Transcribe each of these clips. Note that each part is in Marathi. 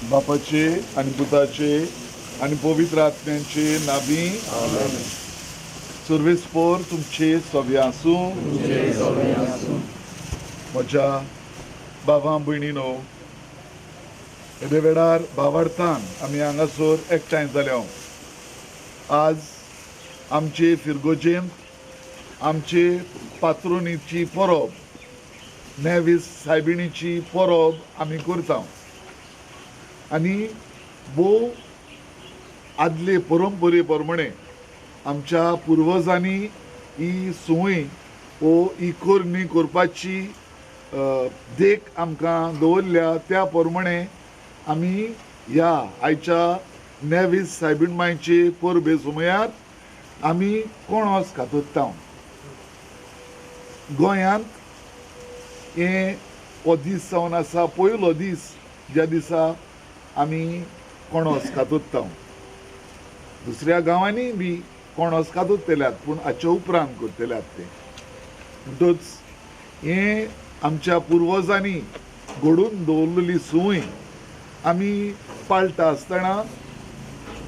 बापाचे आणि पुताचे आणि पवित्र आत्म्यांचे नावी सर्वेस्पोर तुमचे सव्या आसूं. म्हज्या बाबा भयणीनो, हे वेळार भावार्थान आमी हांगासर एकठांय जाल्या. आज आमचे फिरगोजेंत आमचे पात्रोनीची परब, नेवीस सायबिणीची परब आमी करता. आनी भोव आदले परंपरे प्रमाणे आमच्या पुर्वजांनी ही सुवय ही करणी करपाची देख आमकां दवरल्या. त्या प्रमाणे आमी ह्या आयच्या नेवीस सायबीण मांयचे परबे सुमयार आमी कोणोस खातोत्ता. गोंयांत हे हो दीस जावन आसा पयलो दीस ज्या दिसा आमी कोणोस खातोत्ता. दुसऱ्या गांवांनी बी कोणोस खातोत्तेल्यात, पूण हाच्या उपरांत करतल्यात ते. म्हणटच हे आमच्या पुर्वजांनी घडोवन दवरलेली सुवय आमी पाळटा आसतना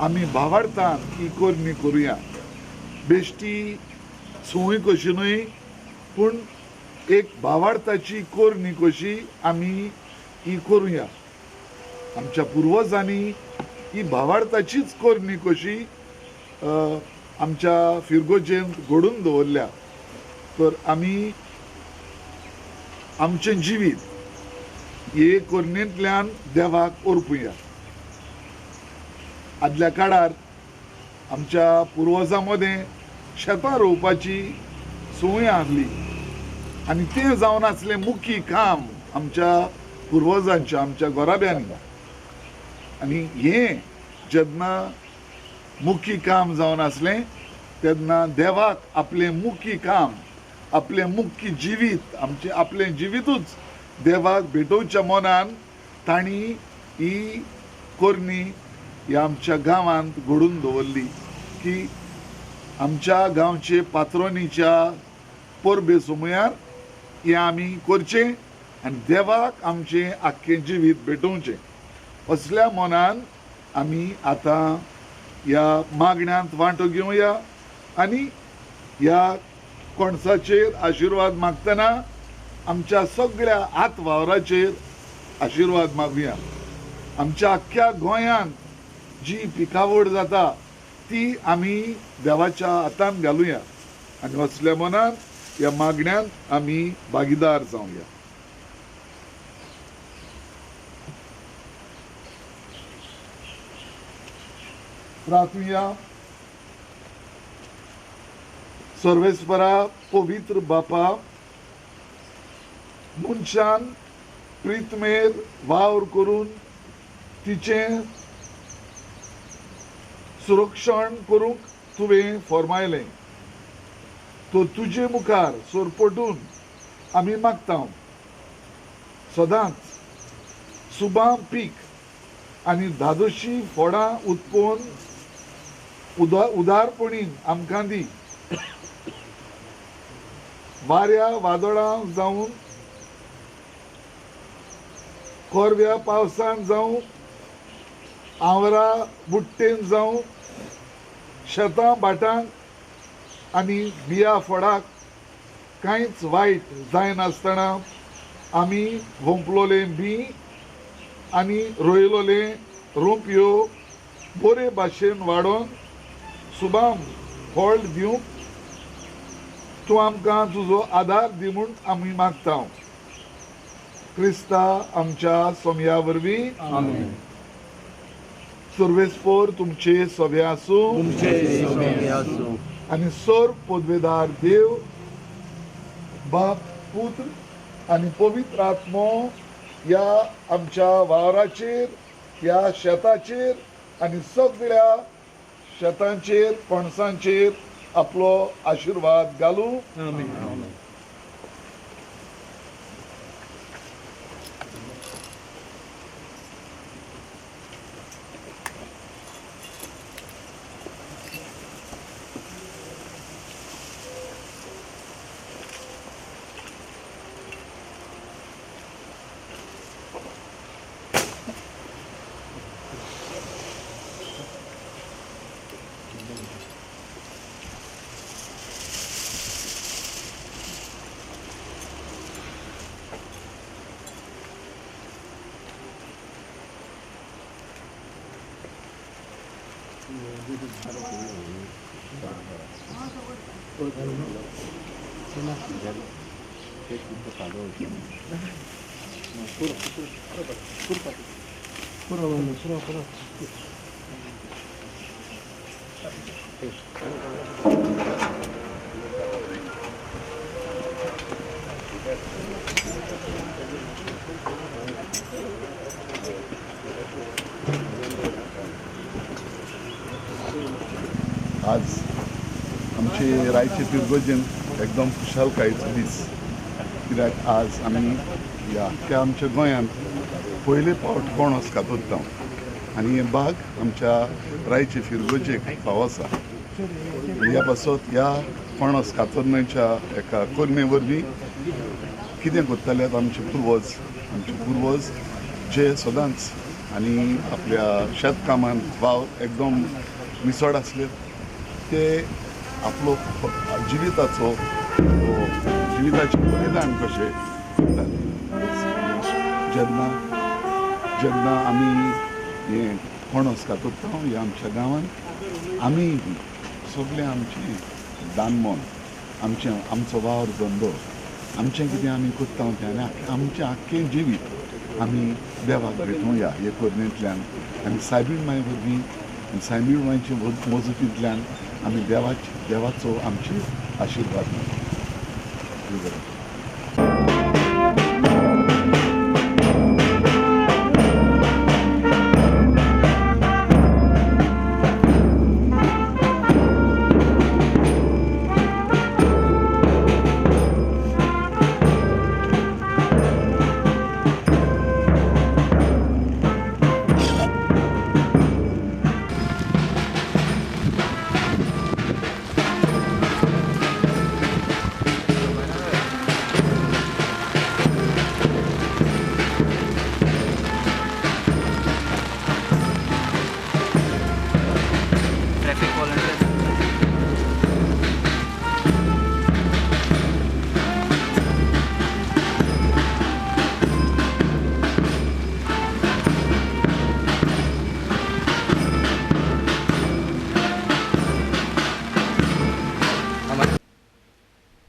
आमी भावार्थान ही करणी करुया. बेश्टी सुवय कशी न्हय, पूण एक भावार्थाची करणी कशी आमी ही करुया. आमच्या पुर्वजांनी ही भावार्थाचीच करणी कशी आमच्या फिरगोजेंत घडोवन दवरल्या. तर आमी आमचें जिवीत हे करणेंतल्यान देवाक अर्पुया. आदल्या काळार आमच्या पुर्वजां मदें शेतां रोवपाची संवय आसली आनी तें जावन आसलें मुख्य काम आमच्या पुर्वजांचें, आमच्या गोराब्यांनी. आनी हें जेन्ना मुख्य काम जावन आसलें तेन्ना देवाक आपलें मुख्य काम, आपलें मुख्य जिवीत, आपलें जिवीतूच देवाक भेटोवच्या मनान तांणी ही करणी ह्या आमच्या गांवांत घडोवन दवरली की आमच्या गांवचे पात्रोनीच्या परबे सुमयार हें आमी करचें आनी देवाक आमचें आख्खें जिवीत भेटोवचें. असल्या मनान आमी आतां ह्या मागण्यांत वांटो घेवया आनी ह्या कोणसाचेर आशिर्वाद मागतना आमच्या सगळ्या हात वावराचेर आशिर्वाद मागुया. आमच्या आख्ख्या गोंयांत जी पिकावळ जाता ती आमी देवाच्या हातांत घालुया आनी असल्या मनान ह्या मागण्यांत आमी भागीदार जावया. प्रार्थुया. सर्वेस्परा पवित्र बापा, मनशान प्रितमेर वावर करून तिचें सुरक्षण करूंक तुवें फरमायलें. तो तुजे मुखार सोरपटून आमी मागता. सदांच सुबां पीक आनी धादोशी फळां उत्पोवन उदारपणीन आमकां दी. वाऱ्या वादळां जावं, कोरव्या पावसान जावं, आवरा बुट्टेन जावं, शेतां भाटांक आनी बिया फळाक कांयच वायट जायनासतना आमी होंपलोलें बी आनी रोयलोलें रोंपयो बरे भाशेन वाडोवन सुबाम फळ दिवंक तूं आमकां तुजो आदार दी म्हूण आमी मागता. क्रिस्ता आमच्या सोमया वरवीं. आमेन. सर्वेस्पोर तुमचे सवे आसूं आनी सोर पदवेदार देव बाप, पुत्र आनी पवित्र आत्मो ह्या आमच्या वावराचेर, ह्या शेताचेर आनी सगळ्या शेतांचेर, पणसांचेर आपलो आशिर्वाद घालूं. आमेन. आज आमचे रायचे पिरगोजेन एकदम खुशालकायेचो दीस, कित्याक आज आमी ह्या अख्ख्या आमच्या गोंयांत पयले फावट पणस कातरता आनी हे बाग आमच्या रायचे फिरगोजेक फावो आसा. ह्या पासत ह्या पणस कातरण्याच्या एका कोरणे वरवीं कितें करताले आमचे पुर्वज जे सदांच आनी आपल्या शेतकामांत वावर एकदम मिसळ आसले, ते आपलो जिविताचें बलिदान कशें करतात. जेन्ना आमी हे पणस कातरता ह्या आमच्या गांवांत, आमी सगळे आमचे दानमोन, आमचो वावर धंदो, आमचें कितें आमी करता तें आनी आमचें आख्खें जिवीत आमी देवाक भेटोवया हे करणेंतल्यान आनी सायबीण मांय वरवीं सायबीण मांयचे मजतींतल्यान आमी देवाचो आमचे आशिर्वाद मेळटा.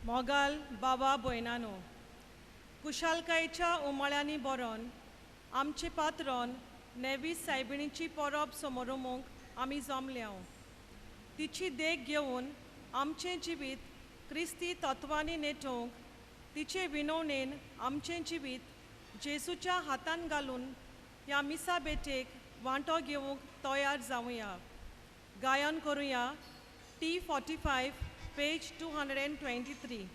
मोगाल बाबा भयणानो, कुशालकायेच्या उमाळ्यांनी बरोवन आमचे पात्रोन नेवीस सायबिणीची परब समारंभूंक आमी जमल्या. तिची देख घेवन आमचें जिवीत क्रिस्ती तत्वांनी नेटोवंक, तिचे विनवणेन आमचें जिवीत जेसूच्या हातान घालून ह्या मिसा बेटेक वांटो घेवंक तयार जावया. गायन करुया T45 page 223.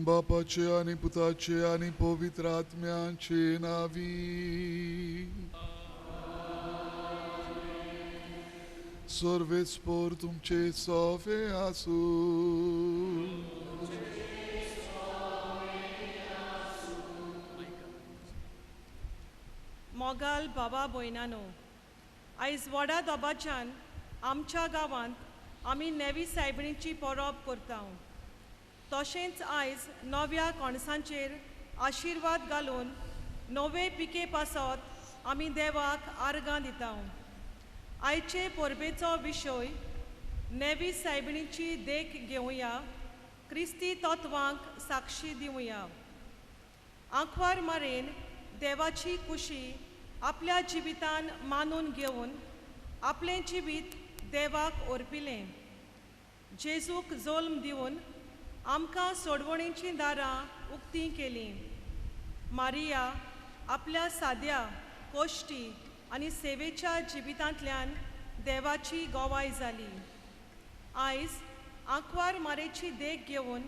बापाचे आणि पुताचे आणि पवित्र आत्म्याचे नावी. सर्वेस्पर तुमचे सोफे आसू. मोगाल बाबा भयणानो, आयज व्हडा दबाच्यान आमच्या गांवांत आमी नेवी सायबिणीची परब करता. तशेंच आयज नव्या कणसांचेर आशिर्वाद घालून नवे पिके पासत आमी देवाक आर्गां दिता. आयचे परबेचो विशय नेवी सायबिणीची देख घेवया, क्रिस्ती तत्वांक साक्षी दिवया. आंकवार मारेन देवाची कुशी आपल्या जिवितान मानून घेवन आपलें जिवीत देवाक ओरपिलें. जेजूक जल्म दिवन आमकां सोडवणेचीं दारां उक्तीं केलीं. मारिया आपल्या साद्या, कोश्टी आनी सेवेच्या जिवितांतल्यान देवाची गोवाय जाली. आयज आंकवार मारेची देख घेवन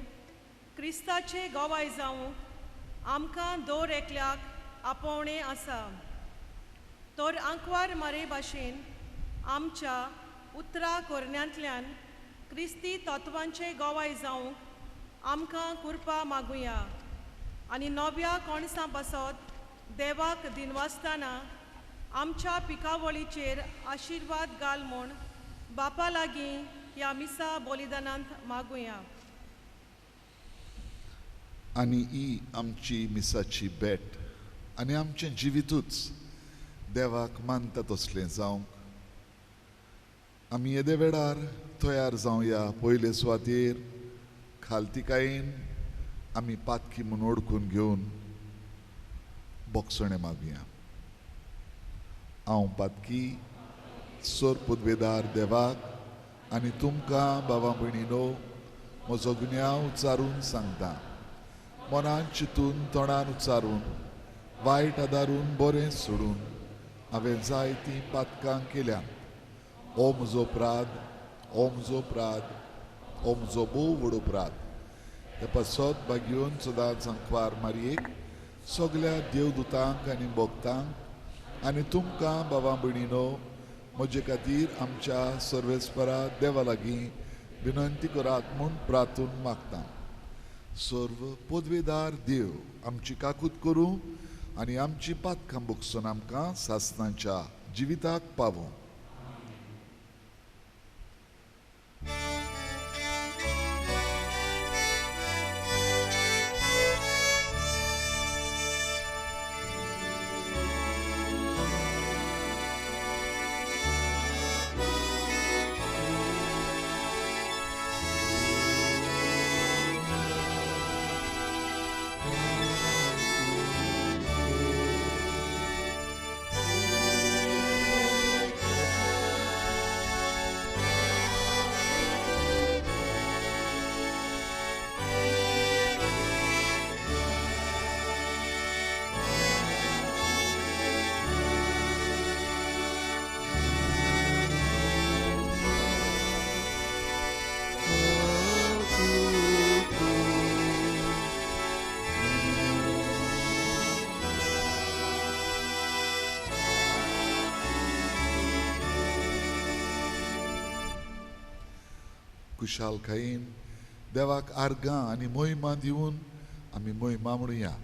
क्रिस्ताचे गोवाय जावंक आमकां दर एकल्याक आपोवणें आसा. तर आंकवार मारे भाशेन आमच्या उतरा कोरण्यांतल्यान क्रिस्ती तत्वांचे गोवाय जावंक आमकां कृपा मागुया. आनी नव्या कणसां पासत देवाक दिनवासतना आमच्या पिकावळीचेर आशिर्वाद घाल म्हूण बापा लागीं ह्या मिसा बलिदानांत मागुया. आनी ही आमची मिसाची भेट आनी आमचें जिवितूच देवाक मानता तसलें जावंक आमी येदे वेळार तयार जावया. पयले सुवातेर खालतिकायेन आमी पातकी म्हूण ओळखून घेवन बोगसणें मागुया. हांव पातकी सोर पुदवेदार देवाक आनी तुमकां बाबा भयणीनो म्हजो गुन्यांव उच्चारून सांगता. मनान चिंतून तोंडान उच्चारून वायट आदारून बरें सोडून हांवें जायतीं पातकां केल्यात. हो म्हजो अपराध, हो म्हजो अपराध, हो म्हजो भोव व्हड अपराध. ते पासत भाग्योन सदांच आंकवार मारयेक, सगल्या देवदूतांक आनी भक्तांक आनी तुमकां बाबा भयणीनो म्हजे खातीर आमच्या सर्वेस्परा देवा लागीं विनंती करात म्हूण प्रार्थून मागता. सर्व पदवेदार देव आमची काकूत करूं आनी आमची पातकां भोगसून आमकां सासणाच्या जिविताक पावूं. खुशालकायेन देवाक आर्गां आनी मोहिमा दिवन आमी मोहिमा म्हणुया.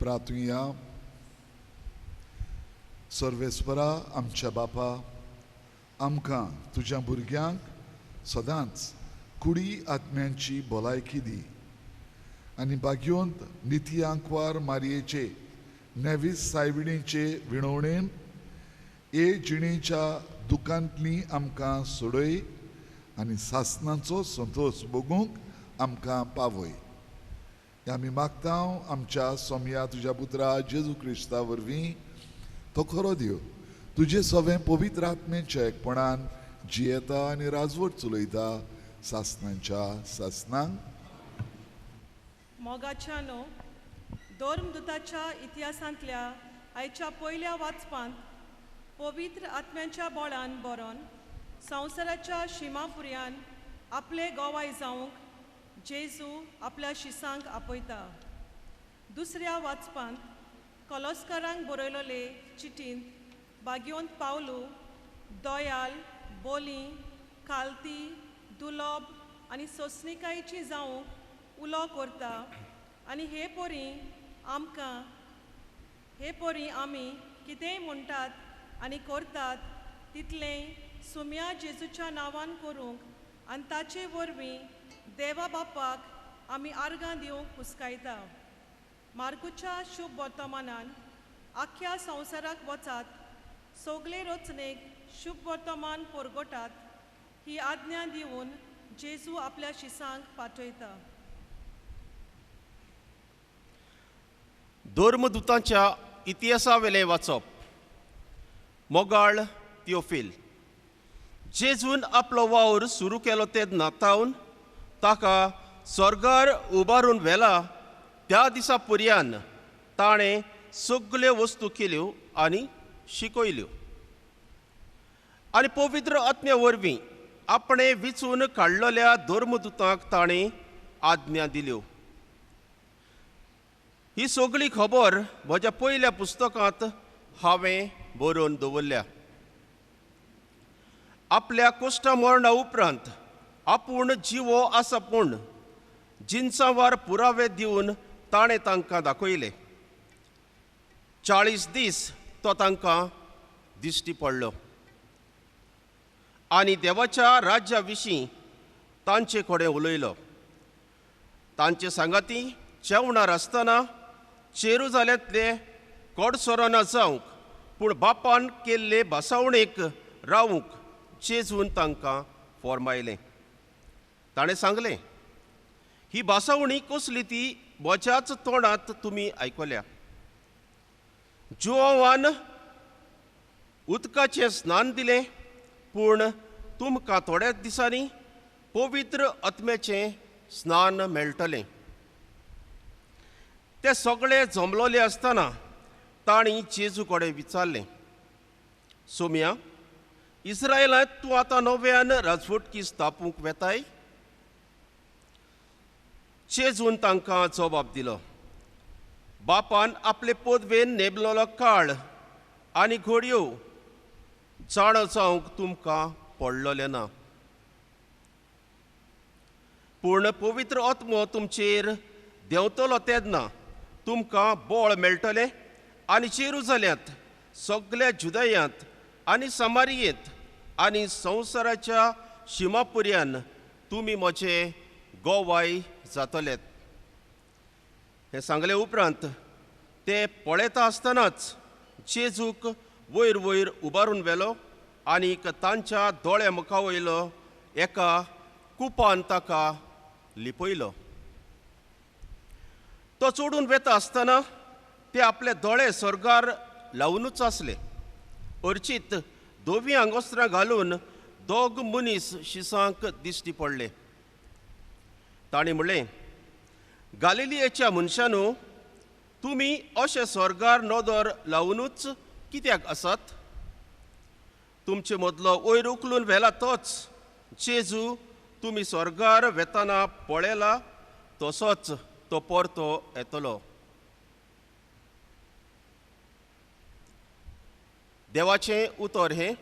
प्रार्थुया. सर्वेस्परा आमच्या बापा, आमकां तुज्या भुरग्यांक सदांच कुडी आत्म्यांची भलायकी दी आनी बाग्योंत नित्यांकवार मारयेचे नेवीस सायबिणीचे विणवणेन ए जिणेच्या दुकांतली आमकां सोडय आनी सासणांचो संतोष भोगूंक आमकां पावय. आमी मागतांव आमच्या सोम्या तुज्या पुत्रा जेजू क्रिस्ता वरवीं तो खरो देव तुजे सवें पवित्र आत्मेच्या एकपणान जियेता आनी राजवट चलयता सासणांच्या सासणांक. मोगाच्यानो धर्मदुताच्या इतिहासांतल्या आयच्या पयल्या वाचपांत पवित्र आत्म्यांच्या बोळान बरोवन संवसाराच्या शिमापुर्यान आपले गोवाय जावंक जेजू आपल्या शिसांक आपयता. दुसऱ्या वाचपांत कॉलोस्कारांक बरयलोले चिटींत बाग्योंत पावलू दोयाल, बोली, कालती, दुलोब आनी सोंसणिकायेची जावंक उलो करता आनी हे पोरी आमी कितेंय म्हणटात आनी करतात तितलें सुम्या जेजूच्या नांवान करूंक आनी ताचे वरवीं देवा बापाक आमी आर्गां दिवंक हुस्कायता. मार्कुच्या शुभ वर्तमानान आख्या संवसाराक वचात, सगळे रचनेक शुभ वर्तमान परगटात ही आज्ञा दिवन जेजू आपल्या शिसांक पाठयता. धर्मदुतांच्या इतिहासावेले वाचप. मोगाळ थियोफील. जेजून आपलो वावर सुरू केलो तेन्ना ताका स्वर्गार उबारून व्हेला त्या दिसा पर्यान ताणें सगल्यो वस्तू केल्यो आनी शिकयल्यो आनी पवित्र आत्म्या वरवीं आपणे विचून काडलेल्या धर्मदुतांक ताणें आज्ञा दिल्यो. ही सगळी खबर म्हज्या पयल्या पुस्तकांत हांवें बरोवन दवरल्या. आपल्या कोश्टा मरणा उपरांत आपूण जिवो आसा पूण जिन्सांवार पुरावे दिवन ताणें तांकां दाखयले. 40 दीस तो तांकां दिश्टी पडलो आनी देवाच्या राज्या विशीं तांचे कडेन उलयलो. तांचे सांगाती जेवणार आसतना जेरुजालेंतले कोडसोराना जावंक पूण बापान केल्ले भासावणेक रावूंक जेजून तांकां फॉर्मायलें. ताणें सांगलें, ही भासावणी कसली ती म्हज्याच तोंडांत तुमी आयकल्या. जोवान उदकाचें स्नान दिलें पूण तुमकां थोड्याच दिसांनी पवित्र आत्म्याचें स्नान मेळटलें. ते सगळे जमलोले आसतना तांणी जेजू कडेन विचारलें, सोम्या, इस्रायलांत तूं आतां नव्यान राजवटकी स्थापूंक वेताय? जेजून तांकां जबाब दिलो, बापान आपले पदवेन नेमलोलो काळ आनी घडयो जाणो जावंक तुमकां पडलोलें ना. पूण पवित्र आत्मो तुमचेर देंवतलो तेन्ना तुमकां बळ मेळटलें आनी जेरुजाल्यांत, सगळ्या जुदयांत आनी समारियेंत आनी संवसाराच्या शिमापुर्यान तुमी म्हजे गोवाय जातलेत. हें सांगले उपरांत ते पळयता आसतनाच जेजूक वयर वयर उबारून व्हेलो आनीक तांच्या दोळ्या मुखा वयलो एका कुपान ताका लिपयलो. तो चोडून वेता आसतना ते आपले दोळे स्वर्गार लावूनच आसले. अर्चीत दोवी आंगोस्त्रां घालून दोग मनीस शिसांक दिश्टी पडले. तांणी म्हणलें, गालिलियेच्या मनशांनो, तुमी अशे स्वर्गार नदर लावूनच कित्याक आसात? तुमचे मदलो वयर उखलून व्हेला तोच जेजू तुमी स्वर्गार वेताना पळयला तसोच तो परतो येतलो. देवाचें उतर हें.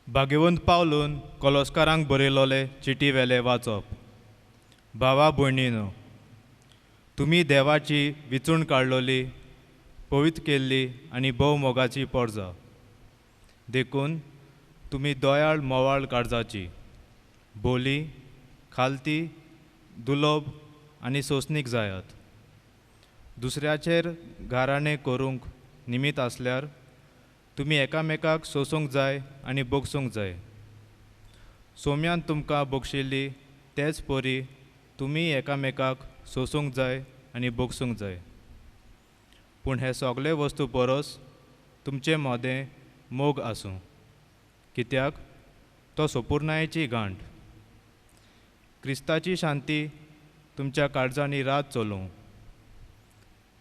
भाग्यवंत पावलून कोलोस्कारांक बरयलोले चिटी वेले वाचप. भावा भयणीनो, तुमी देवाची विचूण काडलोली, पवित्र केल्ली आनी भोव मोगाची पोरजां. देखून तुमी दोयाळ मोवाळ काळजाची, बोली, खालती, दुलोब आनी सोंसणीक जायात. दुसऱ्याचेर घाराणें करूंक निमीत आसल्यार तुमी एकामेकाक सोसूंक जाय आनी बोगसूंक जाय. सोम्यान तुमकां बोगशिल्ली तेच परी तुमी एकामेकाक सोसूंक जाय आनी बोगसूंक जाय. पूण हे सगळे वस्तू परस तुमचें मोदें मोग आसूं, कित्याक तो सोपुर्णायेची गांठ. क्रिस्ताची शांती तुमच्या काळजांनी रात चलूं.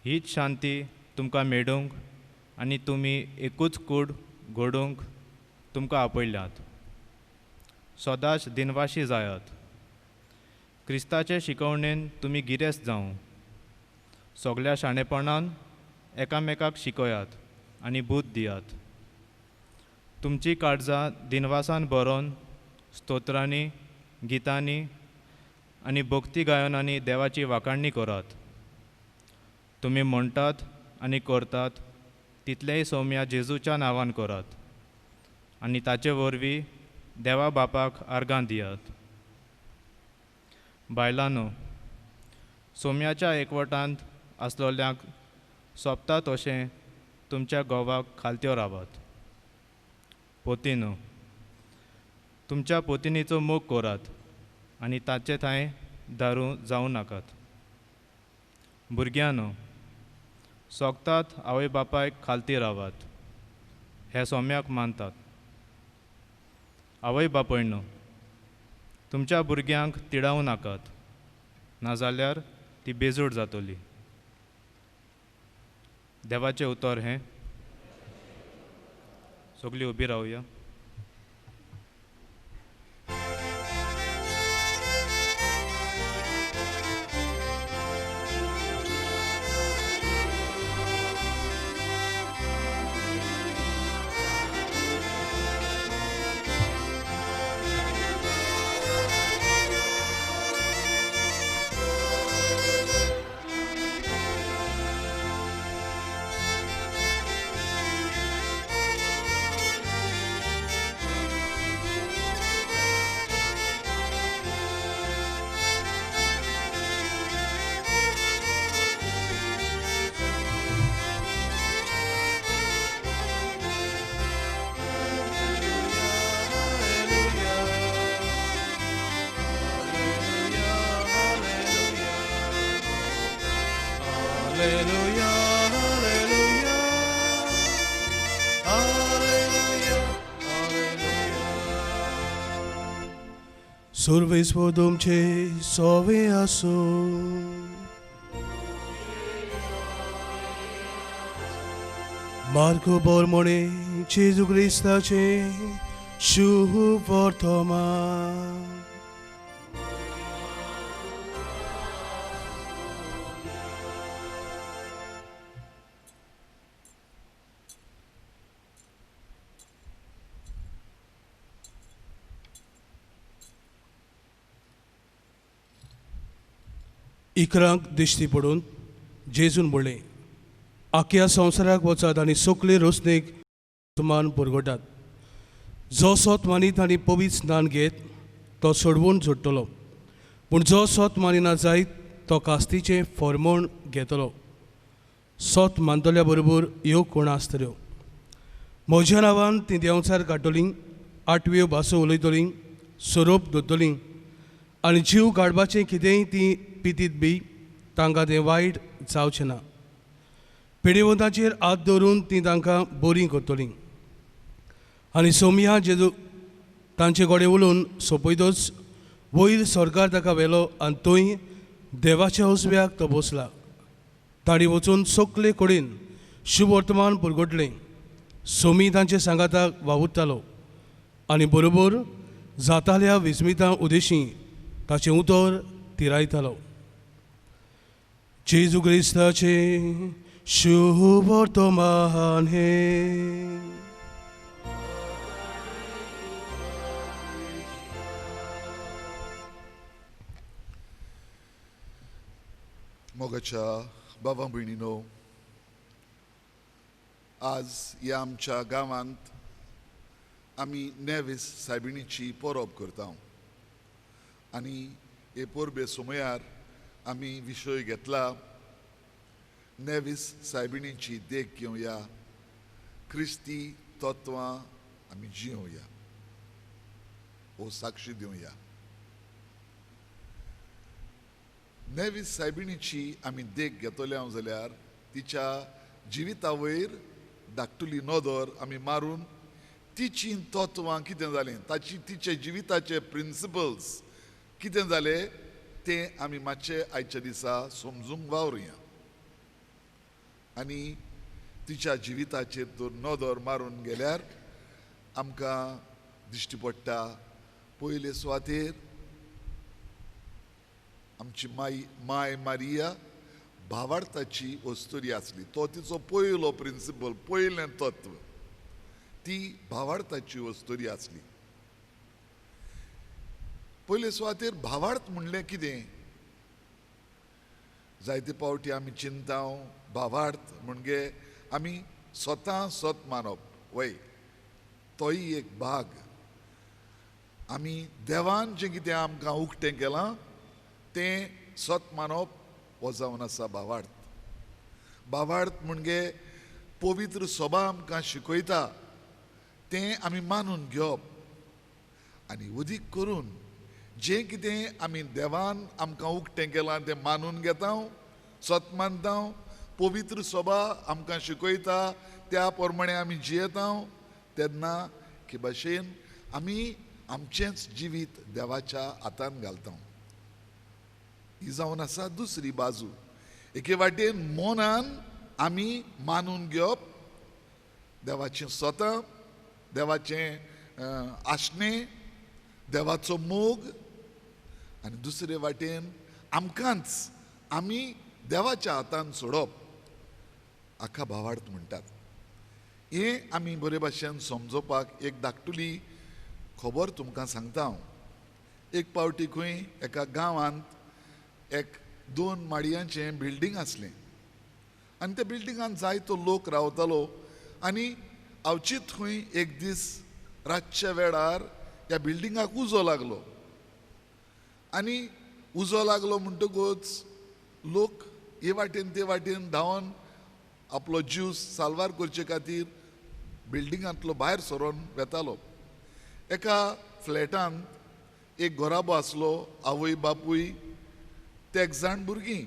हीच शांती तुमकां मेळूंक आनी तुमी एकूच कूड घडोवंक तुमकां आपयल्यात. सदांच दिनवाशी जायात. क्रिस्ताचे शिकवणेन तुमी गिरेस्त जावं. सगळ्या शाणेपणान एकामेकाक शिकयात आनी बूद दियात. तुमची काळजां दिनवासान बरोवन स्तोत्रांनी, गितांनी आनी भक्ती गायनांनी देवाची वाखाणणी करात. तुमी म्हणटात आनी करतात तितलेय सौम्या जेजूच्या नांवान करात आनी ताचे वरवीं देवा बापाक आर्गां दियात. बायलांनो, सौम्याच्या एकवटांत आसलोल्यांक सोबता तशें तुमच्या घोवाक खालत्यो रावात. पोतिनो, तुमच्या पोतिनीचो मोग करात आनी ताचे थंय दारू जावं नाकात. भुरग्यांनो, सोगतात आवय बापायक खालती रावात. हे सौम्याक मानतात. आवय बापयणो, तुमच्या भुरग्यांक तिडावं नाकात, नाजाल्यार ती बेजूड जातली. देवाचें उतर हें. सगळीं उबी रावया. Survismo Domce sove aso. Marco Bormone Gesù Cristace Shu Vortoma. इकरांक दिश्टी पडून जेजून म्हणलें, आख्या संवसाराक वचात आनी सगळे रोसणेक सुमान पुरगटात. जो सोत मानीत आनी पवित्र स्नान घेत तो सोडवून जोडटलो, पूण जो सोत मानिना जायत तो कास्तीचें फर्मोण घेतलो. सोत मानतल्या बरोबर ह्यो कोण आसतल्यो. म्हज्या नांवान तीं देंवचार काडटलीं, 8व्यो भासो उलयतलीं, सोरोप धरतलीं आनी जीव काडपाचें कितेंय तीं पितीत बी तांकां तें वायट जावचें ना. पिडेवंताचेर हात दवरून तीं तांकां बरीं करतलीं. आनी सौम्या जेजू तांचे कडेन उलोवन सोंपयतच वयर सरकार ताका व्हेलो आनी थंय देवाच्या उजव्याक तो बसला. तांणी वचून सगळे कडेन शुभ वर्तमान पुरगटलें. सोमी तांचे सांगाताक वावुरतालो आनी बरोबर जाताल्या विस्मितां उदेशीं ताचें उतर तिरायतालो. जेजू क्रिस्ताचे शुभ वर्तमान हे. मोगाच्या बाबा भयणीनो, आज ह्या आमच्या गांवांत आमी नेवीस सायबिणीची परब करता आनी हे परबे सुमयार आमी विशय घेतला नेवीस सायबिणीची देख घेवया, क्रिस्ती तत्वां आमी जियोया, हो साक्षी दिवया. नेवीस सायबिणीची आमी देख घेतले जाल्यार तिच्या जिविता वयर धाकटुली नदर आमी मारून तिची तत्वां कितें जालें, तिचे जिविताचे प्रिंसिपल्स कितें जालें तें आमी मातशें आयच्या दिसा समजूंक वावरुया. आनी तिच्या जिविताचेर तर नदर मारून गेल्यार आमकां दिश्टी पडटा, पयले सुवातेर आमची माय मारिया भावार्थाची वस्तुरी आसली. तो तिचो पयलो प्रिंसिपल, पयलें तत्व, ती भावार्थाची वस्तुरी आसली. पयले सुवातेर भावार्थ म्हणलें कितें? जायते पावटी आमी चिंता भावार्थ म्हणजे आमी स्वता स्वत मानप, वय तोय एक भाग. आमी देवान जें कितें आमकां उक्तें केलां तें स्वत मानप हो जावन आसा भावार्थ. भावार्थ म्हणजे पवित्र सभा आमकां शिकयता तें आमी मानून घेवप आनी अदीक करून जें कितें आमी देवान आमकां उक्तें केलां तें मानून घेता, स्वत मानता, पवित्र सभा आमकां शिकयता त्या प्रमाणे आमी जियेता, तेन्ना के भाशेन आमी आमचेंच जिवीत देवाच्या हातान घालता. ही जावन आसा दुसरी बाजू. एके वाटेन मोनान आमी मानून घेवप देवाचें स्वता, देवाचें आशणें, देवाचो मोग, आनी दुसरे वाटेन आमकांच आमी देवाच्या हातान सोडप, आख्खा भावार्थ म्हणटात. हें आमी बरे भाशेन समजोवपाक एक धाकटुली खबर तुमकां सांगता हांव. एक पावटी खंय एका गांवांत एक 2 माळयांचें बिल्डींग आसलें आनी त्या बिल्डिंगांत जायतो लोक रावतालो. आनी अवचीत खंय एक दीस रातच्या वेळार ह्या बिल्डिंगाक उजो लागलो आनी उजो लागलो म्हणटकूच लोक हे वाटेन ते वाटेन धांवन आपलो जीव साल्वार करचे खातीर बिल्डिंगांतलो भायर सरोन वेतालो. एका फ्लॅटांत एक घोराबो आसलो, आवय बापूय, ते 1 जाण भुरगीं,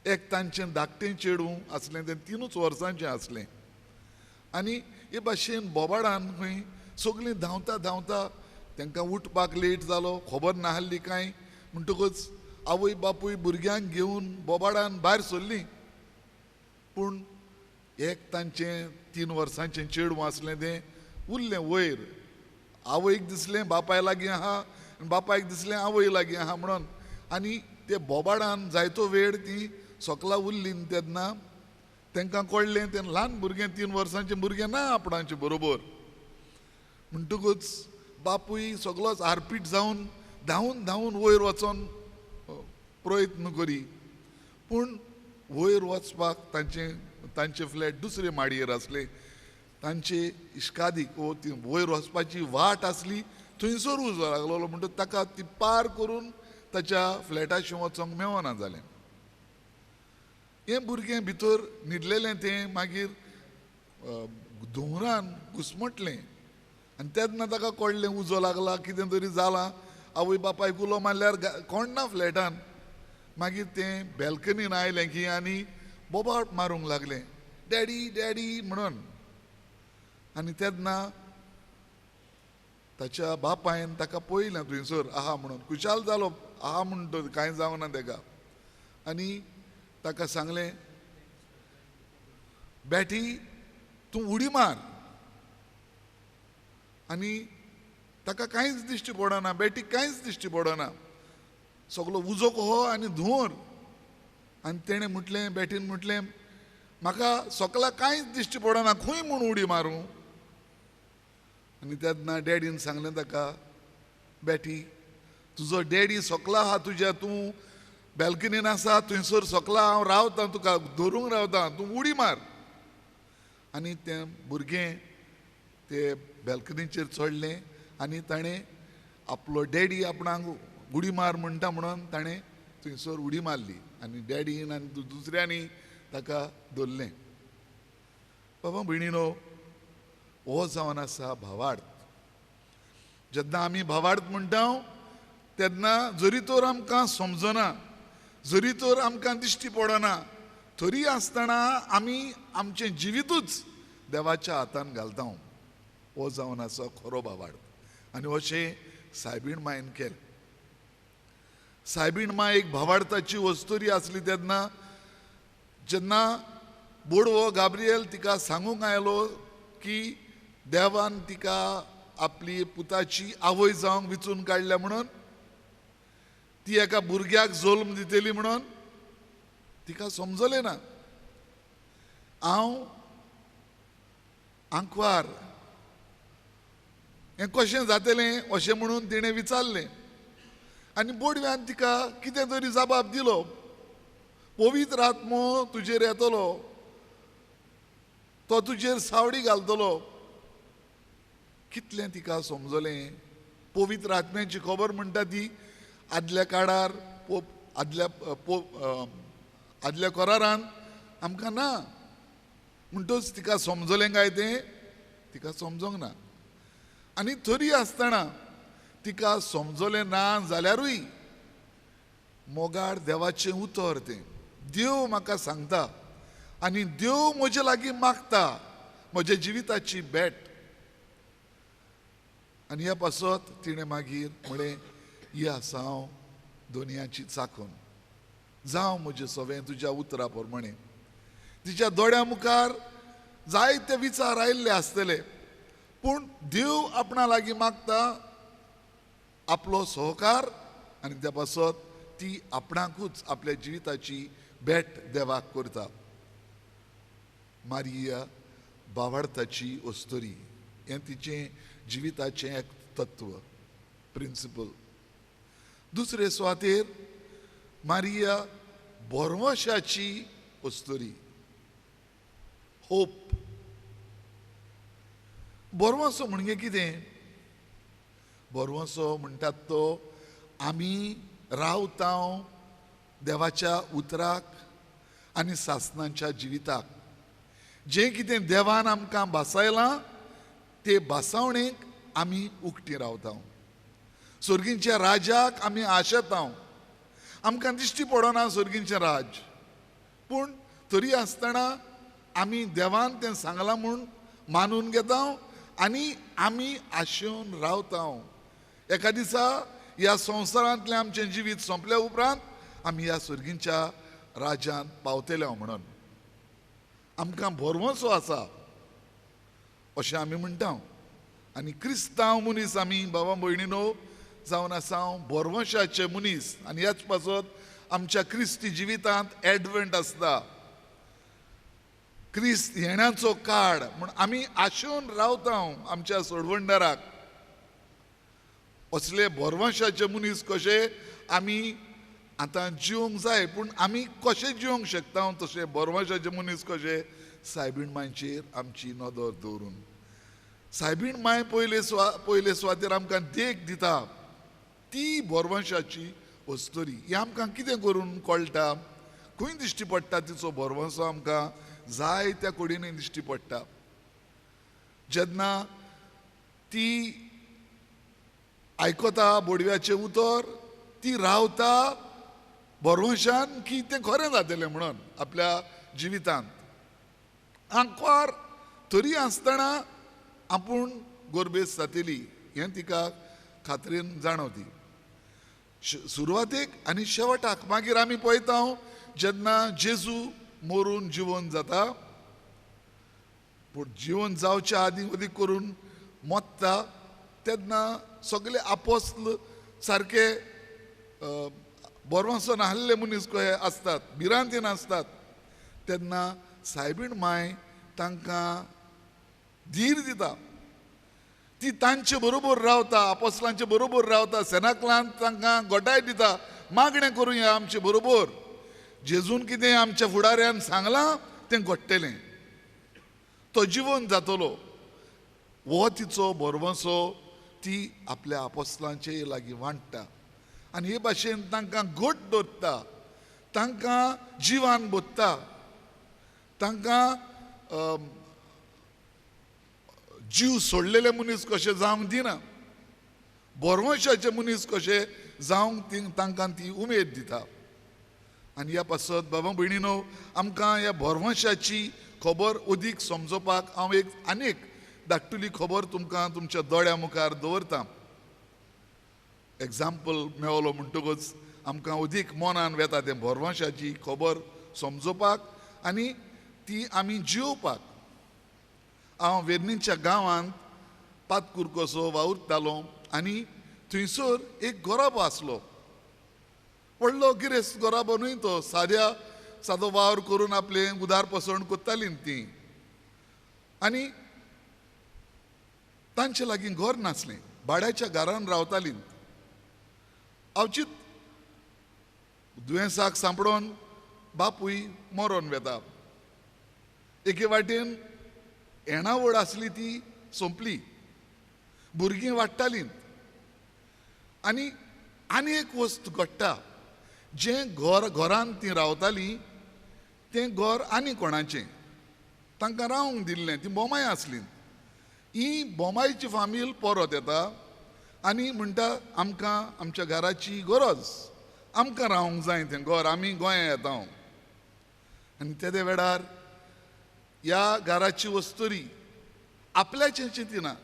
एक तांचें धाकटें चेडूं आसलें, तें 3 वर्सांचें आसलें. आनी हे भाशेन बोबाडान खंय सगळीं धांवता धांवता तांकां उठपाक लेट जालो, खबर नाहल्ली कांय, म्हणटकूच आवय बापूय भुरग्यांक घेवन बोबाडान भायर सरलीं. पूण एक तांचें 3 वर्सांचें चेडूं आसलें तें उरलें वयर. आवयक दिसलें बापाय लागीं आहा आनी बापायक दिसलें आवय लागीं आहा म्हणून. आनी ते बोबाडान जायतो वेळ तीं सोकला उरलीं तेन्ना तांकां कळ्ळें तें ल्हान भुरगें 3 वर्सांचें भुरगें ना आपणाचें बरोबर. म्हणटकूच बापूय सगळोच हारपीट जावन धांवून धांवून वयर वचोन प्रयत्न करी. पूण वयर वचपाक तांचे फ्लॅट दुसरे माळयेर आसले. तांचे इश्कादीक ती वयर वचपाची वाट आसली, थंयसर उजो लागलो म्हणटकूच ताका ती पार करून ताच्या फ्लॅटाशी वचोंक मेळना जालें. हें भुरगें भितर न्हिदलेलें तें मागीर धुंवरान घुस्मटलें आनी तेन्ना ताका कळ्ळें उजो लागला, कितें तरी जालां. आवय बापायक उलो मारल्यार कोण ना फ्लॅटान. मागीर तें बॅल्कनीन आयलें की आनी बोबाट मारूंक लागलें, डॅडी डॅडी म्हणून. आनी तेन्ना ताच्या बापायन ताका पळयलें थंयसर आहा म्हणून, खुशाल जालो आहा म्हणटो कांय जावना ताका. आनी ताका सांगलें, बॅटी तूं उडी मार. आनी ताका कांयच दिश्टी पडना, बॅटीक कांयच दिश्टी पडना. सगळो उजो कहो आनी धुंवर. आनी तेणें म्हटलें, बॅटीन म्हटलें, म्हाका सगळा कांयच दिश्टी पडना, खंय म्हूण उडी मारूं. आनी तेन्ना डॅडीन सांगलें ताका, बॅटी तुजो डॅडी सोकला आहा तुज्या, तूं बॅल्कनीन आसा थंयसर सकला हांव रावतां, तुका धरूंक रावतां, तूं उडी मार. आनी तें भुरगें ते बॅल्कनीचेर चडलें आनी ताणें आपलो डॅडी आपणाक उडी मार म्हणटा म्हणून ताणें थंयसर उडी मारली आनी डॅडीन आनी दुसऱ्यांनी ताका धरलें. बाबा भयणीनो, हो जावन आसा भावार्थ. जेन्ना आमी भावार्थ म्हणटा तेन्ना जरी तर आमकां समजना, जरी तर आमकां दिश्टी पडना, तरी आसतना आमी आमचें जिवीतूच देवाच्या हातान घालता. हो जावन आसा खरो भावार्थ. आनी अशें सायबीण मायन केलें. सायबीण माय एक भावार्थाची वस्तुरी आसली तेन्ना जेन्ना बोडवो गाब्रिएल तिका सांगूंक आयलो की देवान तिका आपली पुताची आवय जावंक विचून काडल्या म्हणून, ती एका भुरग्याक जल्म दितली म्हणून तिका समजलें ना. हांव आंकवार, हें कशें जातलें अशें म्हणून तिणें विचारलें. आनी बोडव्यान तिका कितें तरी जबाब दिलो. पवित्र आत्मो तुजेर येतलो, तो तुजेर सावडी घालतलो. कितलें तिका समजलें. पवित्र आत्म्याची खबर म्हणटा ती आदल्या काळार आदल्या करारान आमकां ना. म्हणटच तिका समजलें काय तें तिका समजोंक ना. आनी तरी आसतना तिका समजलें ना जाल्यारूय मोगाड देवाचें उतर तें. देव म्हाका सांगता आनी देव म्हजे लागीं मागता म्हज्या जिविताची भेट. आनी ह्या पासत तिणें मागीर म्हळें, ही आसा हांव दोनयाची चाकून, जावं म्हजें सवें तुज्या उतरा प्रमाणें. तिच्या दोळ्या मुखार जायते विचार आयिल्ले आसतले, पूण देव आपणा लागीं मागता आपलो सहकार. आनी त्या पासत ती आपणाकूच आपल्या जिविताची भेट देवाक करता. मारिया भावार्थाची वस्तुरी, हें तिचें जिविताचें एक तत्व, प्रिंसिपल. दुसरे सुवातेर मारिया बोरवंशाची वस्तुरी, होप. बोरवंसो म्हणजे कितें? बोरवंसो म्हणटात तो आमी रावता देवाच्या उतराक आनी सासणांच्या जिविताक. जें कितें देवान आमकां भासायलां ते भासावणेक आमी उक्ती रावता. सर्गींच्या राजाक आमी आशेता. आमकां दिश्टी पडना सर्गींचें राज, पूण तरी आसतना आमी देवान तें सांगलां म्हूण मानून घेता आनी आमी आशेवन रावता. एका दिसा ह्या संवसारांतलें आमचें जिवीत सोंपल्या उपरांत आमी ह्या सर्गींच्या राजांत पावतले म्हणून आमकां बोरवंसो आसा अशें आमी म्हणटा. आनी क्रिस्तांव मनीस आमी बाबा भयणीनो जावन आसा बोरवंशाचे मनीस. आनी ह्याच पासत आमच्या क्रिस्ती जिवितांत एडवेंट आसता, क्रिस्त येण्याचो काळ म्हूण आमी आशेवन रावता आमच्या सोडवंडाराक. असले बोरवंशाचे मनीस कशे आमी आतां जिवंक जाय, पूण आमी कशें जिवंक शकता तशे बोरवंशाचे मनीस कशे सायबीण मांयचेर आमची नदर दवरून. सायबीण मांय पयले सुवातेर आमकां देख दिता ती बोरवंशाची वस्तुरी. ही आमकां कितें करून कळटा? खंय दिश्टी पडटा तिचो बोरवंसो? आमकां जायत्या कोडींनी दिश्टी पडटा. जेन्ना ती आयकता बोडव्याचें उतर, ती रावता बोरवंशान की तें खरें जातलें म्हणून आपल्या जिवितांत. आंकवार तरी आसतना आपूण गोरबेस जातली हें तिका खात्रेन जाणवती. सुरवातेक आनी शेवटाक मागीर आमी पळयता जेन्ना जेजू मरून जिवन जाता, पूण जिवन जावच्या आदीं अदीक करून मोत्ता तेन्ना सगळे आपोस्ल सारके बोरवंसो नाहल्ले मनीस कहे आसतात, भिरांतीन आसतात. तेन्ना सायबीण माय तांकां धीर दिता. ती तांचे बरोबर रावता, आपोस्लांचे बरोबर रावता, सेनाकलांत तांकां गोटाय दिता. मागणें करुया आमचे बरोबर. जेजून कितें आमच्या फुडाऱ्यान सांगलां तें घडटलें. तो जिवन जातलो. हो तिचो बोरवंसो ती आपल्या आपोस्तलांचे लागीं वांट्टा आनी हे भाशेन तांकां घट दवरता, तांकां जिवान बोत्ता, तांकां जीव सोडलेले मनीस कशे जावंक दिना, बोरवंशाचे मनीस कशे जावंक तांकां ती उमेद दिता. आनी ह्या पासत बाबा भयणीनो, आमकां ह्या बोरवंशाची खबर अदीक समजोवपाक हांव एक आनीक धाकटुली खबर तुमकां तुमच्या दोळ्या मुखार दवरतां. एग्जाम्पल मेळलो म्हणटकूच आमकां अदीक मनान येता तें बोरवंशाची खबर समजोवपाक आनी ती आमी जिवपाक. हांव वेर्णीच्या गांवांत पातकूर कसो वावुरतालो आनी थंयसर एक गोराबो आसलो. व्हडलो गिरेस्त गोराबो न्हय तो, सादो वावर करून आपलें उदार पसण कोत्ताली ती. आनी तांचे लागीं घर नासलें, भाड्याच्या घरान रावतालीं. अवचित दुयेंसाक सांपडोन बापूय मरोन वेता. एके वाटेन येणावळ आसली ती सोंपली, भुरगीं वाडटालीं. आनी एक वस्त घडटा, जें घरान तीं रावतालीं तें घर आनी कोणाचें, तांकां रावंक दिल्लें. ती बोमाय आसलीं. ही बोमायची फामील परत येता आनी म्हणटा आमकां आमच्या घराची गरज, आमकां रावंक जाय तें घर, आमी गोंया येता. आनी तेदे वेळार ह्या घराची वस्तुरी आपल्याचें चिंतिना.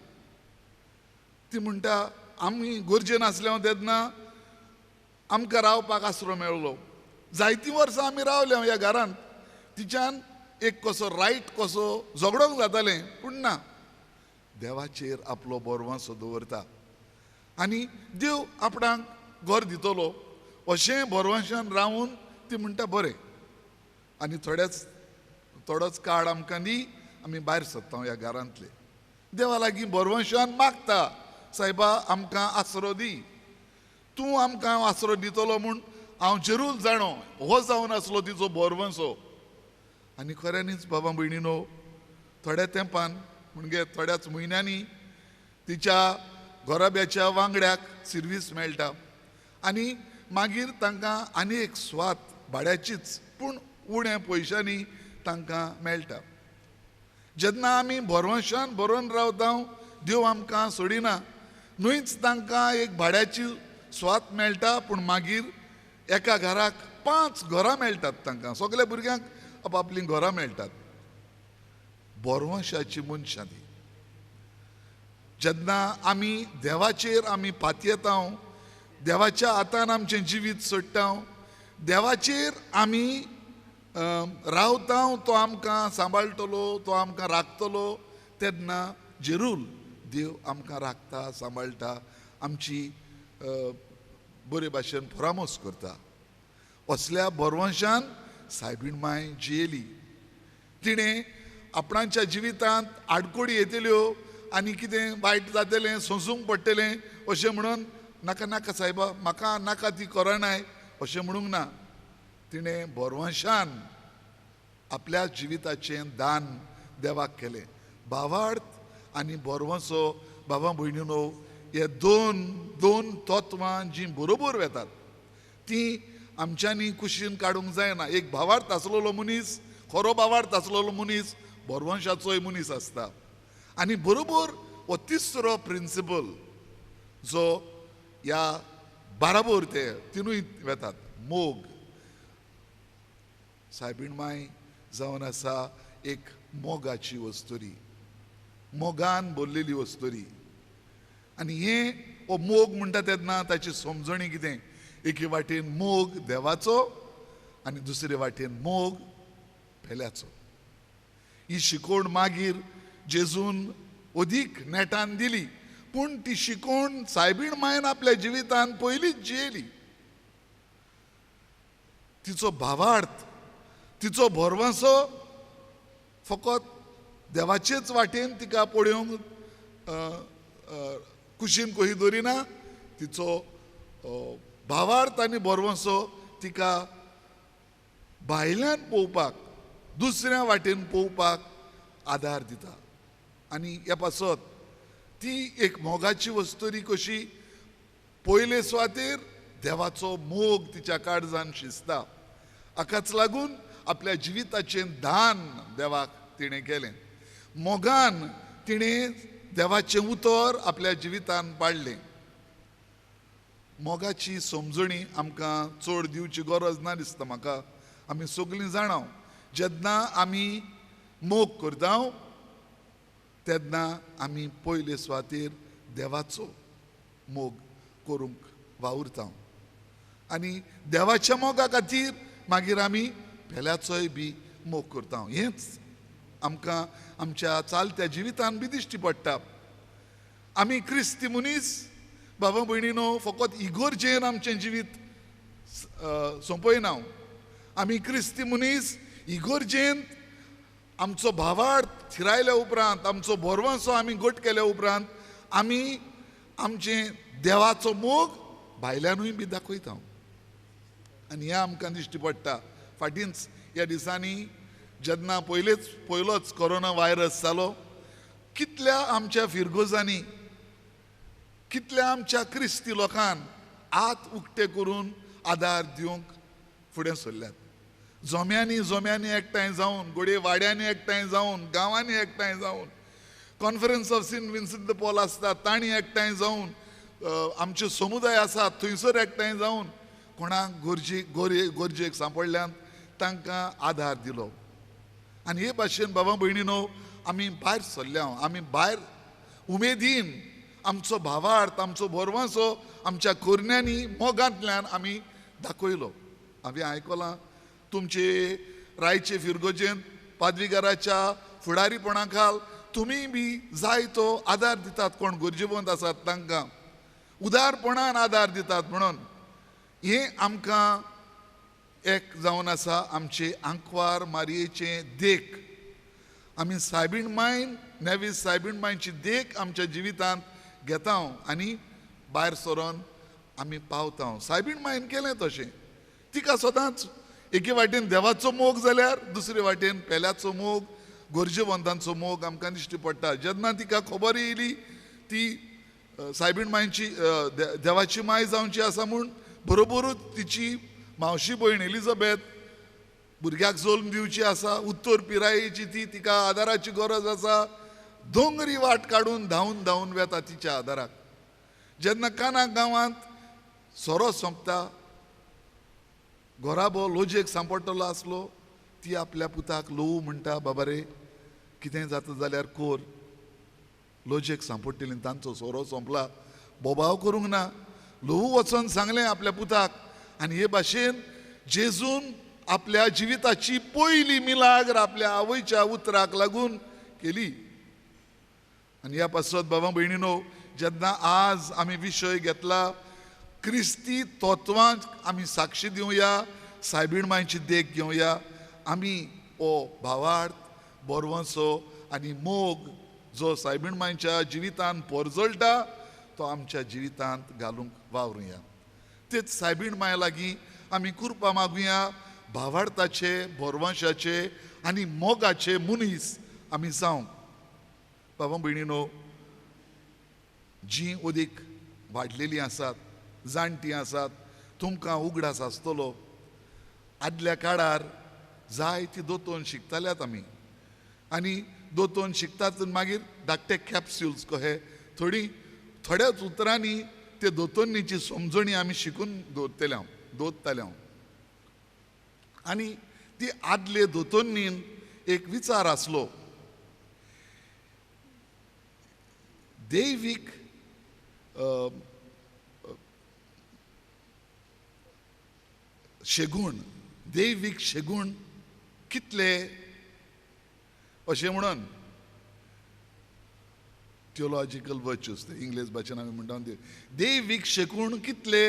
ती म्हणटा आमी गरजेन आसले तेन्ना आमकां रावपाक आसरो मेळ्ळो, जायतीं वर्सां आमी रावले ह्या घरांत. तिच्यान एक कसो रायट कसो झगडोंक जातालें, पूण ना, देवाचेर आपलो बोरवंसो दवरता आनी देव आपणाक घर दितलो अशें बोरवंशान रावून ती म्हणटा बरें. आनी थोडोच काळ आमकां दी, आमी भायर सरता ह्या घरांतले. देवा लागीं बोरवंशान मागता, सायबा आमकां आसरो दी, तूं आमकां आसरो दितलो म्हूण हांव जरूर जाणो. हो जावन आसलो तिचो बोरवंसो. आनी खऱ्यांनीच बाबा भयणीनो, थोड्या तेंपान म्हणजे थोड्याच म्हयन्यांनी तिच्या घोराब्याच्या वांगड्याक सर्वीस मेळटा आनी मागीर तांकां आनी एक स्वात भाड्याचीच पूण उण्या पयशांनी तांकां मेळटा. जेन्ना आमी बोरवंशान बरोवन रावता, देव आमकां सोडिना. न्हूच तांकां एक भाड्याची स्वात मेळटा, पूण मागीर एका घराक 5 घरां मेळटात तांकां. सगल्या भुरग्यांक आपापलीं घरां मेळटात. बोरवंशाची मनशां ती. जेन्ना आमी देवाचेर आमी पातयेता, देवाच्या हातान आमचें जिवीत सोडटा, देवाचेर आमी रावता, तो आमकां सांबाळटलो, तो आमकां राखतलो, तेन्ना जरूर देव आमकां राखता, सांबाळटा, आमची बरे भाशेन परामोस करता. असल्या बोरवंशान सायबीण माय जियेली. तिणें आपणाच्या जिवितांत आडकोडी येतल्यो आनी कितें वायट जातलें, सोंसूंक पडटलें अशें म्हणून नाका नाका सायबा, म्हाका नाका ती करनाय अशें म्हणूंक ना. तिणें बोरवंशान आपल्या जिविताचें दान देवाक केलें. भावार्थ आनी बोरवंसो बाबा भयणीनो, हे दोन तत्वां जीं बरोबर वेतात तीं आमच्यांनी कुशीन काडूंक जायना. एक भावार्थ आसलेलो मनीस, खरो भावार्थ आसलेलो मनीस बोरवंशाचोय मनीस आसता. आनी बरोबर हो तिसरो प्रिंसिपल जो ह्या बाराबर ते तिनूय वेतात, मोग. सायबीण माय जावन आसा एक मोगाची वस्तुरी, मोगान भरलेली वस्तुरी. आनी हें हो मोग म्हणटा तेन्ना ताची समजणी कितें? एके वाटेन मोग देवाचो आनी दुसरे वाटेन मोग पेल्याचो. ही शिकोवण मागीर जेजून अदीक नेटान दिली, पूण ती शिकोवण सायबीण मायन आपल्या जिवितान पयलींच जियेली. तिचो भावार्थ, तिचो बोरवंसो फकत देवाचेच वाटेन तिका पळोवंक कुशीन कशी दवरिना, तिचो भावार्थ आनी बोरवंसो तिका भायल्यान पळोवपाक, दुसऱ्या वाटेन पळोवपाक आदार दिता. आनी ह्या पासत ती एक मोगाची वस्तुरी कशी पयले सुवातेर देवाचो मोग तिच्या काळजान शिजता. हाकाच लागून आपल्या जिविताचें दान देवाक तिणें केलें. मोगान तिणें देवाचें उतर आपल्या जिवितान पाडलें. मोगाची समजणी आमकां चड दिवची गरज ना दिसता म्हाका. आमी सगळीं जाणां जेन्ना आमी मोग करता तेन्ना आमी पयले सुवातेर देवाचो मोग करूंक वावुरता. आनी देवाच्या मोगा खातीर मागीर आमी पेल्याचोय बी मोग करता. हेंच आमकां आमच्या चालत्या जिवितान बी दिश्टी पडटा. आमी क्रिस्ती मनीस बाबा भयणीनो फकत इगोर्जेन आमचें जिवीत सोंपयना. आमी क्रिस्ती मनीस इगोर्जेन आमचो भावार्थ थिरायल्या उपरांत, आमचो बोरवंसो आमी घट केल्या उपरांत आमी आमचें देवाचो मोग भायल्यानूय बी दाखयता. आनी हें आमकां दिश्टी पडटा. फाटींच ह्या दिसांनी जेन्ना पयलोच कोरोना व्हायरस जालो, कितल्या आमच्या फिरगोजांनी, कितल्या आमच्या क्रिस्ती लोकांन हात उक्ते करून आदार दिवंक फुडें सरल्यात. जोम्यांनी एकठांय जावन, गोडये वाड्यांनी एकठांय जावन, गांवांनी एकठांय जावन, conference of saint Vincent de Paul आसता तांणी एकठांय जावन, आमचे समुदाय आसात थंयसर एकठांय जावन कोणाक गरजेक सांपडल्यान तांकां आदार दिलो. आनी हे भाशेन बाबा भयणीनो आमी भायर सरल्या. आमी भायर उमेदीन आमचो भावार्थ, आमचो बोरवंसो आमच्या कोरण्यांनी मोगांतल्यान आमी दाखयलो. हांवें आयकलां तुमचे रायचे फिरगोजेन पादवीगाराच्या फुडारीपणा खाल तुमी बी जाय तो आदार दितात कोण गरजेवंत आसात तांकां, उदारपणान आदार दितात. म्हणून हें आमकां एक जावन आसा आमचे आंकवार मारयेचें देख. आमी सायबीण मायन नेवीस सायबीण मायची देख आमच्या जिवितांत घेता आनी भायर सरोन आमी पावता. सायबीण मायन केलें तशें. तिका सदांच एके वाटेन देवाचो मोग जाल्यार दुसरे वाटेन पेल्याचो मोग, गरजेवंतांचो मोग आमकां दिश्टी पडटा. जेन्ना तिका खबर येयली ती सायबीण मायची देवाची माय जावची आसा म्हूण बरोबरूच तिची मावशी भयण एलिझाबेथ भुरग्याक जल्म दिवची आसा, उत्तर पिरायेची ती, तिका आदाराची गरज आसा, दोंगरी वाट काडून धांवन वेता तिच्या आदाराक. जेन्ना कानाक गांवांत सोरो सोंपता, घोराबो लोजयेक सांपडटलो आसलो, ती आपल्या पुताक लोवू म्हणटा, बाबा रे कितेंय जाता जाल्यार कोर. लोजयेक सांपडटली तांचो सोरो सोंपला, बोबाव करूंक ना. लोवू वचोन सांगलें आपल्या पुताक. आनी हे भाशेन जेजून आपल्या जिविताची पयली मिलाग्र आपल्या आवयच्या उतराक लागून केली. आनी ह्या पासत बाबा भयणीनो जेन्ना आज आमी विशय घेतला क्रिस्ती तत्वांक आमी साक्षी दिवया, सायबीण मायची देख घेवया. आमी हो भावार्थ, बोरवंसो आनी मोग जो सायबीण मायच्या जिवितांत पोरजळटा तो आमच्या जिवितांत घालूंक वावरुया. तेच सायबीण माय लागीं आमी कृपा मागुया. भावार्थाचे, बोरवंशाचे आनी मोगाचे मनीस आमी जावंक. बाबा भयणीनो जीं ओदीक वाडलेलीं आसात, जाणटीं आसात, तुमकां उगडास आसतलो. आदल्या काळार जाय ती दोतोन शिकताल्यात आमी. आनी दोतोन शिकतात मागीर धाकटे कॅप्स्युल्स कहे थोड्याच उतरांनी ते दोतोन्नीची समजणी आमी शिकून दवरताल्या. आनी ती आदले दोतोन्नीन एक विचार आसलो. दैवीक शेगूण कितले अशें म्हणून थियोलॉजिकल वर्च्यूज ते इंग्लीश भाशेन आमी म्हणटा ते दैवीक शेगूण कितले.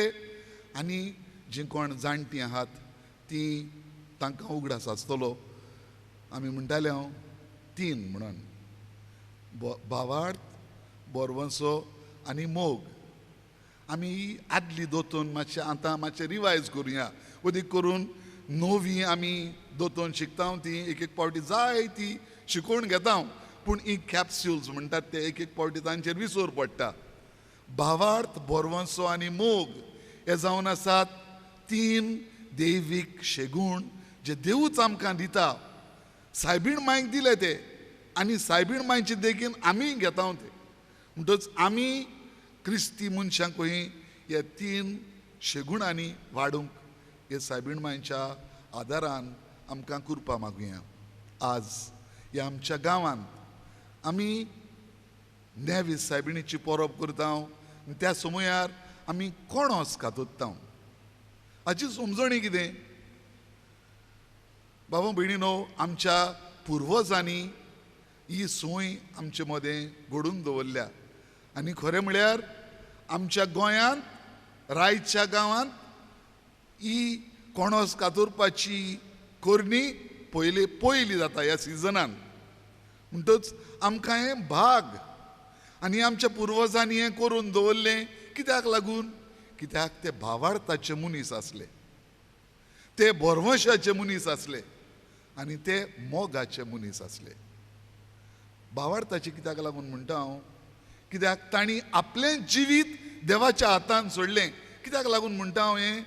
आनी जीं कोण जाणटीं आहात ती तांकां उगडास आसतलो. आमी म्हणटाले 3 म्हणून भावार्थ, बोरवंसो आनी मोग. आमी आदली दोतोन मातशें आतां मातशें रिवायज करुया. अदीक करून नवी आमी दोतोन शिकता ती एक एक पावटी जाय ती शिकून घेता, पूण ही कॅप्स्युल्स म्हणटात ते एक एक पावटी तांचेर विसर पडटा. भावार्थ, बोरवंसो आनी मोग हे जावन आसात 3 दैवीक शेगूण जे देवूच आमकां दिता. सायबीण मांयक दिले ते आनी सायबीण मांयचे देखीन आमी घेता ते. म्हणटच आमी क्रिस्ती मनशांकूय हे 3 शेगुणांनी वाडूंक हे सायबीण मांयच्या आदारान आमकां करपा मागुया. आज ह्या आमच्या गांवांत आमी नेवीस सायबिणीची परब करता. त्या समयार आमी कोणोस कातोत्ता. हाची समजणी कितें? बाबा भयणीनो, आमच्या पुर्वजांनी ही सोय आमचे मदें घडोवन दवरल्या. आनी खरें म्हळ्यार आमच्या गोंयांत, रायच्या गांवांत ही कोणोस कातरपाची करणी पयली जाता ह्या सिजनान. म्हणटच आमकां हें भाग आनी आमच्या पुर्वजांनी हें करून दवरलें. कित्याक लागून? कित्याक ते भावार्थाचे मनीस आसले, ते बोरवंशाचे मनीस आसले आनी ते मोगाचे मनीस आसले. भावार्थाचे कित्याक लागून म्हणटा हांव? कित्याक तांणी आपलें जिवीत देवाच्या हातान सोडलें. कित्याक लागून म्हणटा हांव हें?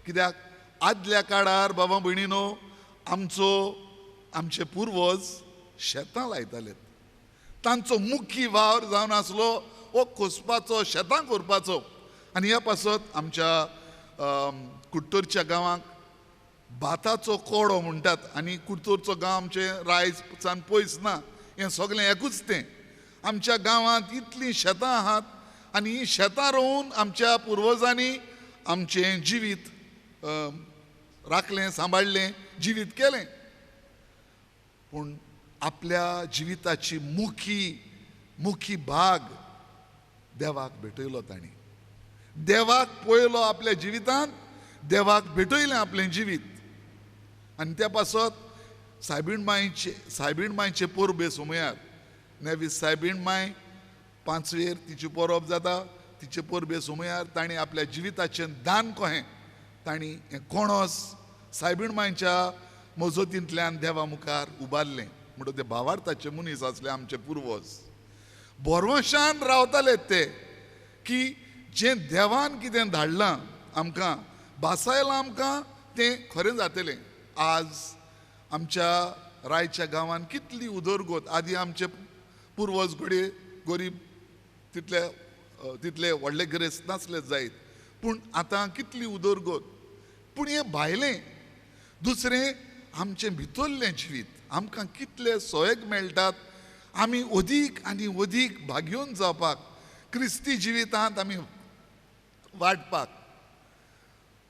कित्याक आदल्या काळार बाबा भयणीनो आमचे पुर्वज शेतां लायताले. तांचो मुख्य वावर जावन आसलो हो खोसपाचो, शेतां करपाचो. आनी ह्या पासत आमच्या कुट्टूरच्या गांवांक भाताचो कोडो म्हणटात. आनी कुट्टूरचो गांव आमचे रायसान पयस ना, हें सगळें एकूच तें. आमच्या गांवांत इतलीं शेतां आहात आनी ही शेतां रोवन आमच्या पुर्वजांनी आमचें जिवीत राखलें, सांबाळलें, जिवीत केलें. पूण आपल्या जिविताची मुखी भाग देवाक भेटयलो तांणी. देवाक पळयलो आपल्या जिवितांत, देवाक भेटयलें आपलें जिवीत. आनी त्या पासत सायबीण मांयचे परबे समयार नेवीस सायबीण मांय 5वेर तिची परब जाता. तिचे परबे समयार तांणी आपल्या जिविताचें दान कहें तांणी हें कोणोस सायबीण मांयच्या मजतींतल्यान देवा मुखार उबारलें. म्हणटच ते भावार्थाचे मनीस आसले आमचे पुर्वज. बोरवंशान रावताले ते की जें देवान कितें धाडलां आमकां, बासायलां आमकां, तें खरें जातलें. आज आमच्या रायच्या गांवांत कितली उदरगत. आदी आमचे पुर्वज गरीब तितले व्हडले गिरेस्त नासले जायत, पूण आतां कितली उदरगत. पूण हें भायलें दुसरें आमचें भितरलें जिवीत आमकां कितले सोयेग मेळटात. आमी अदीक आनी अदीक भाग्योन जावपाक, क्रिस्ती जिवितांत आमी वाडपाक.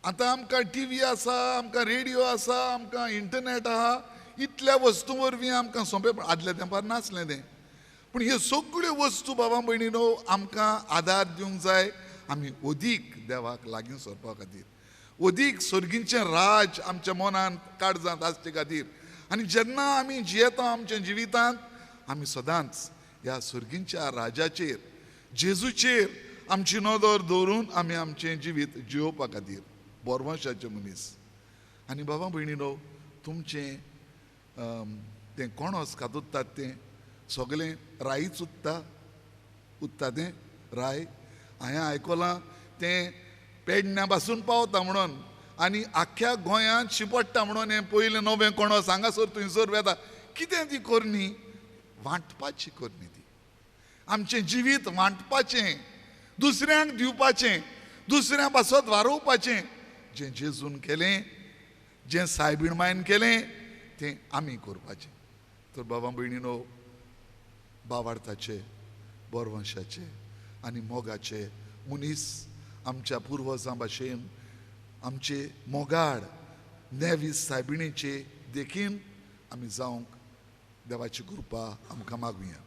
आतां आमकां टीव्ही आसा, आमकां रेडिओ आसा, आमकां इंटरनेट आहा. इतल्या वस्तू वरवीं आमकां सोंपें आदल्या तेंपार नासलें तें. पूण ह्यो सगळ्यो वस्तू बाबा भयणीनो आमकां आदार दिवंक जाय. आमी अदीक देवाक लागीं सरपा खातीर, अदीक सर्गींचें राज आमच्या मनांत काळजांत आसचे खातीर. आनी जेन्ना आमी जियेता आमच्या जिवितांत, आमी सदांच ह्या सर्गींच्या राजाचेर, जेजूचेर आमची नदर दवरून आमी आमचें जिवीत जियोवपा खातीर बोरवंशाचे मनीस. आनी बाबा भयणीनो, तुमचें तें कोणोस कातुत्तात तें सगळें राईच उत्ता तें राय. हांवें आयकलां तें पेडण्या पासून पावता म्हणून आनी आख्ख्या गोंयांत शिपडटा म्हणून हें पयलें नवें कोणोस हांगासर थंयसर वेता. कितें ती करणी? वांटपाची करणी ती. आमचें जिवीत वांटपाचें, दुसऱ्यांक दिवपाचें, दुसऱ्या पासत वारोवपाचें. जें जेजून केलें, जें सायबीण मायन केलें, तें आमी करपाचें. तर बाबा भयणीनो, भावार्थाचे, बोरवंशाचे आनी मोगाचे मनीस आमच्या पुर्वजां भाशेन आमचे मोगाड नेवीस सायबिणीचे देखीन आमी जावंक देवाची कृपा आमकां मागुया.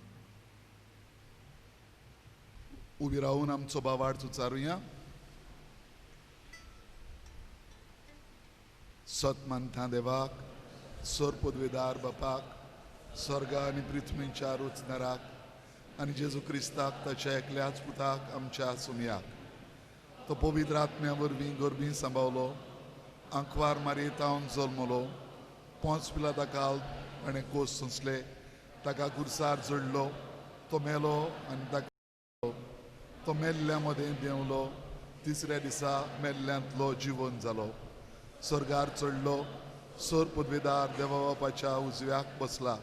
उबी रावन आमचो भावार्थ उचारुया. सत मानता देवाक, सोरपदवेदार बापाक, स्वर्ग आनी पृथ्वीच्या रुचनराक आनी जेजू क्रिस्ताक ताच्या एकल्याच पुताक आमच्या सुमयाक तो पवित्र आत्म्या वरवीं गरबी सांबावलो, आंकवार मारयेतावन जल्मलो, पोंच पिलाता काल ताणें कोस सोंसले, ताका कुर्सार जोडलो, तो मेलो आनी ताका तो मेल्ल्या मदें देंवलो, तिसऱ्या दिसा मेल्ल्यांतलो जिवन जालो, स्वर्गार चडलो, सोर पदवेदार देवा बापाच्या उजव्याक बसला,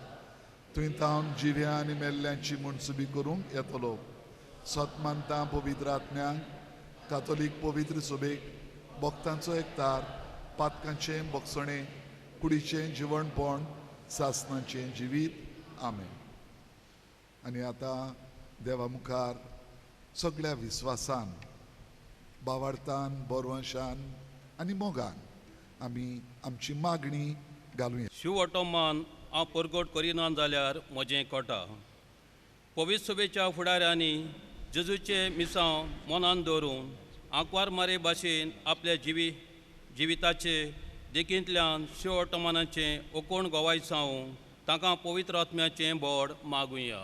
थंय तावन जिव्या आनी मेल्ल्यांची मुणसुबी करूंक येतलो. सत मानता पवित्र आत्म्यांक, कातोलीक पवित्र सभेक, भक्तांचो एकतार, पातकांचें भोगसणें, कुडीचें जिवणपण, सासणाचें जिवीत. आमेन. आनी आतां देवा मुखार सगळ्या विस्वासान, बावार्थान, बोरवंशान आनी मोगान आमी आमची मागणी घालुया. शिवोटोमान हांव परगट करिना जाल्यार म्हजें कोटा. पवित्र सभेच्या फुडाऱ्यांनी जेजूचे मिसांव मनान दवरून आंकवार मारे भाशेन आपल्या जिविताचे देखींतल्यान शिवोटोमानाचें ओकोण गोवायसावूं तांकां पवित्र आत्म्याचें बोड मागुया.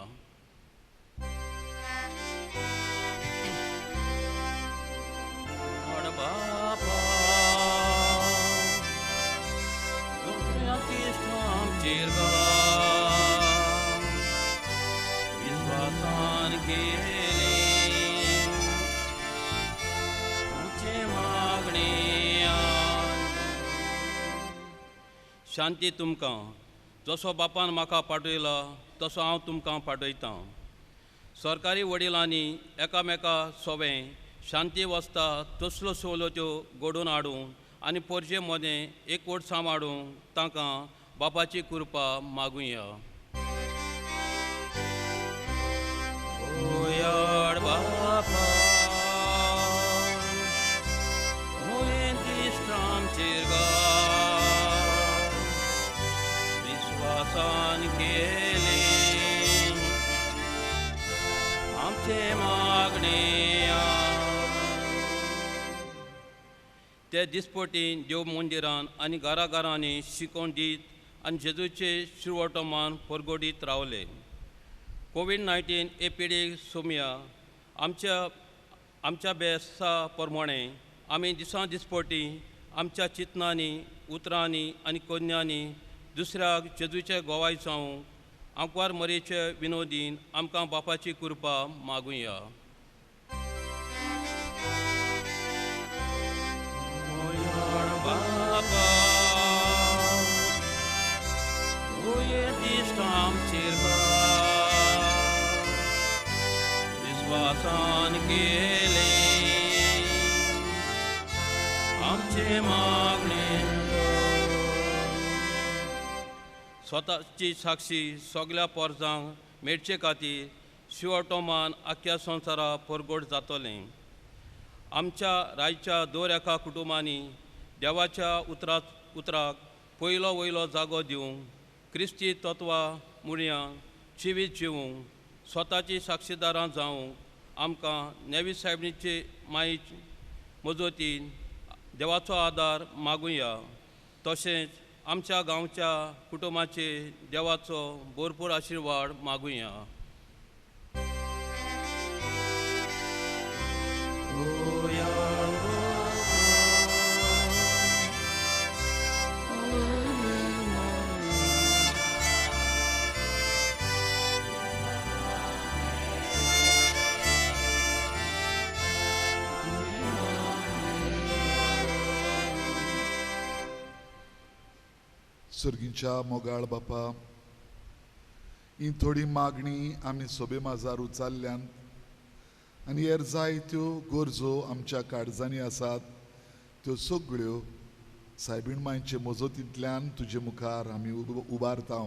विश्वासान केले आमचे मागणे शांती तुमकां. जसो बापान म्हाका पाठयला तसो हांव तुमकां पाठयतां. सरकारी वडिलांनी एकामेका सोबें शांती वस्ता तसल्यो सवलत्यो घडोवन हाडूं आनी पोरजे मदें एकवट सांबाळूंक तांकां बापाची कृपा मागुया. ओयाड बापा आमचेर विश्वासान केले आमचे मागणे ते दिसपटीन देव मंदिरान आनी घरांनी शिकोवन दीत आनी जेजूचे शिरवटोमान परगडीत रावले. कोविड-19 एपिडेमिक सोम्या आमच्या बेसा प्रमाणे आमी दिसां दिसपटी आमच्या चिंतनांनी, उतरांनी आनी कन्यांनी दुसऱ्याक जेजूचे गोवायसावूं आंकवार मरेचे विनोदीन आमकां बापाची कृपा मागुया. बापा दिश्ट आमचेर विश्वासान केले आमचे मागणे. स्वताची साक्षी सगळ्या पोरसांक मेळचे खातीर शिवोटोमान आख्या संवसारा परगट जातलें. आमच्या रायच्या दर एका कुटुंबांनी देवाच्या उतराक पयलो वयलो जागो दिवंक, क्रिस्ती तत्वां मुळ्यां जिवीत जिवंक, स्वताची साक्षीदारां जावंक आमकां नेवी साहेबीचे मायेच मजतीन देवाचो आदार मागुया. तशेंच आमच्या गांवच्या कुटुंबाचे देवाचो भरपूर आशिर्वाद मागुया. सर्गीच्या मोगाळ बापा, ही थोडी मागणी आमी सोबे माजार उचाल्ल्यान आनी हेर जायत्यो गरजो आमच्या काळजांनी आसात त्यो सगळ्यो सायबीण मांयचे मजतींतल्यान तुजे मुखार आमी उबारता.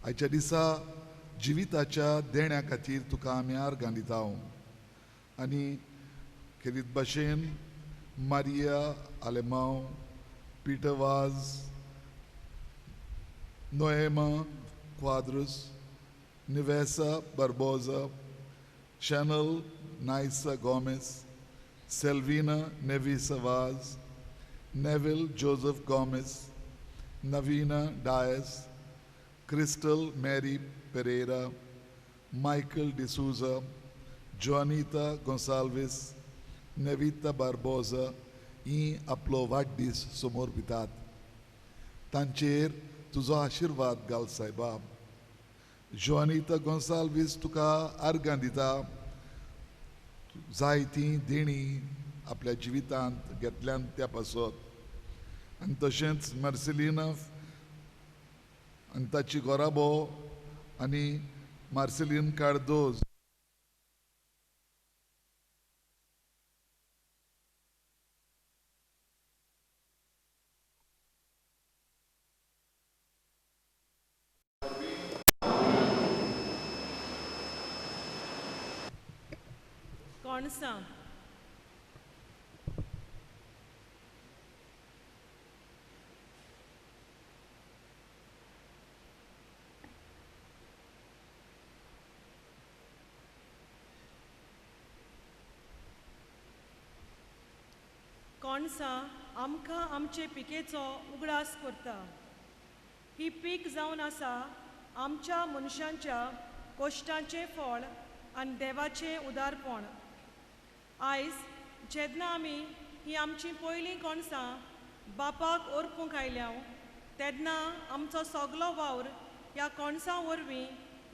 आयच्या दिसा जिविताच्या देण्या खातीर तुका आमी आर्गां दिता आनी खेरीत भाशेन मारिया आलेमांव, पिटर वाज, Noema Quadros, Nivesa Barbosa, Chanel Naisa Gomez, Selvina Nevisa Vaz, Neville Joseph Gomez, Navina Dias, Crystal Mary Pereira, Michael D'Souza, Joanita Gonçalves, नेविता Barbosa ही आपलो वाडदीस समोर भितात. तांचेर तुजो आशिर्वाद घाल सायबा. जोआनिता गोन्साल्वीस तुका आर्गां दिता. जायतीं देणी आपल्या जिवितांत घेतल्यान त्या पासत. आनी तशेंच मार्सेलिना आनी ताची घोराबो आनी मार्सेलीन कार्दोज कोणसां कोणसां आमकां आमचे पिकेचो उगडास करता. ही पीक जावन आसा आमच्या मनशांच्या कोश्टांचें फळ आनी देवाचें उदारपण. आयज जेन्ना आमी ही आमची पयलीं कोणसां बापाक ओरपूंक आयल्या तेन्ना आमचो सगलो वावर ह्या कोणसां वरवीं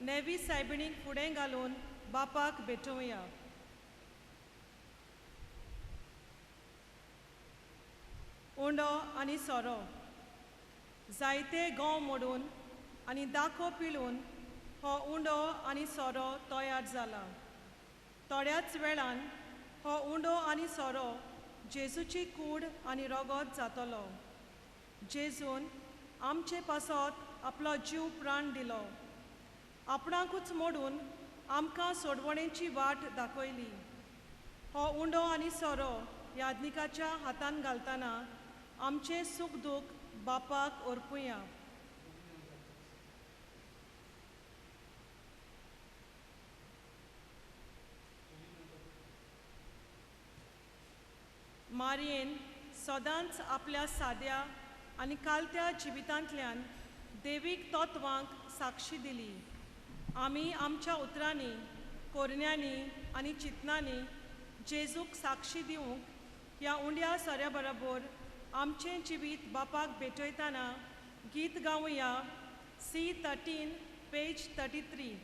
नेवी सायबिणीक फुडें घालून बापाक भेटोवया. उंडो आनी सोरो जायते गोंव मोडून आनी दाखो पिळून हो उंडो आनी सोरो तयार जाला. थोड्याच वेळान हो उंडो आनी सोरो जेजूची कूड आनी रगत जातलो. जेजून आमचे पासत आपलो जीव प्राण दिलो. आपणाकूच मोडून आमकां सोडवणेची वाट दाखयली. हो उंडो आनी सोरो यादनिकाच्या हातान घालतना आमचे सूख दूख बापाक ओरपुया. मारयेन सदांच आपल्या साद्या आनी कालत्या जिवितांतल्यान देवीक तत्वांक साक्षी दिली. आमी आमच्या उतरांनी, कोरण्यांनी आनी चिंतनांनी जेजूक साक्षी दिवंक ह्या उंड्या सोऱ्या बरोबर आमचें जिवीत बापाक भेटयतना गीत गावया. C13 page 33.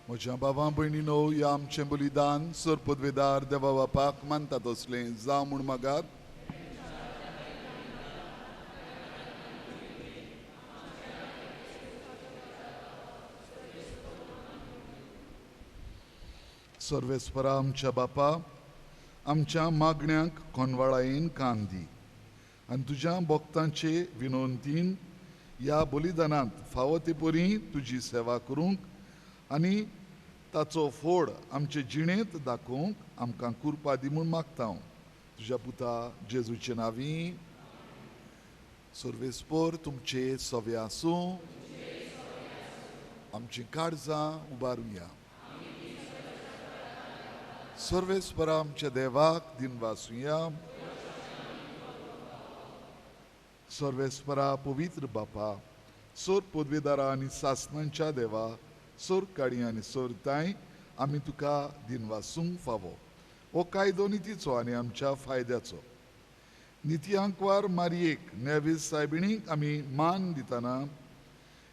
म्हज्या भावां भयणीनो, ह्या आमचें बलिदान सरपदवेदार देवा बापाक मानतात असलें जावं म्हूण मागात. सर्वेस्परा आमच्या बापा, आमच्या मागण्यांक कोनवाळायेन कान दी आनी तुज्या भक्तांचे विनोंतीन ह्या बलिदानांत फावो ते परी तुजी सेवा करूंक आनी ताचो फोड आमचे जिणेंत दाखोवंक आमकां कृपा दी म्हूण मागता हांव तुज्या पुता जेजूचे नांवी. सर्वेस्पोर तुमचे सवे आसूं, आमची काळजां उबारुया. सर्वेस्परा आमच्या देवाक दिनवासुया. सर्वेस्परा पवित्र बापा, सोर पदवेदारा आनी सासणांच्या देवा, सोर काळी आनी सोर ताय आमी तुका दिनवासूंक फावो. हो कायदो नितीचो आनी आमच्या फायद्याचो. निती आंकवार मारयेक नेवीस सायबिणीक आमी मान दितना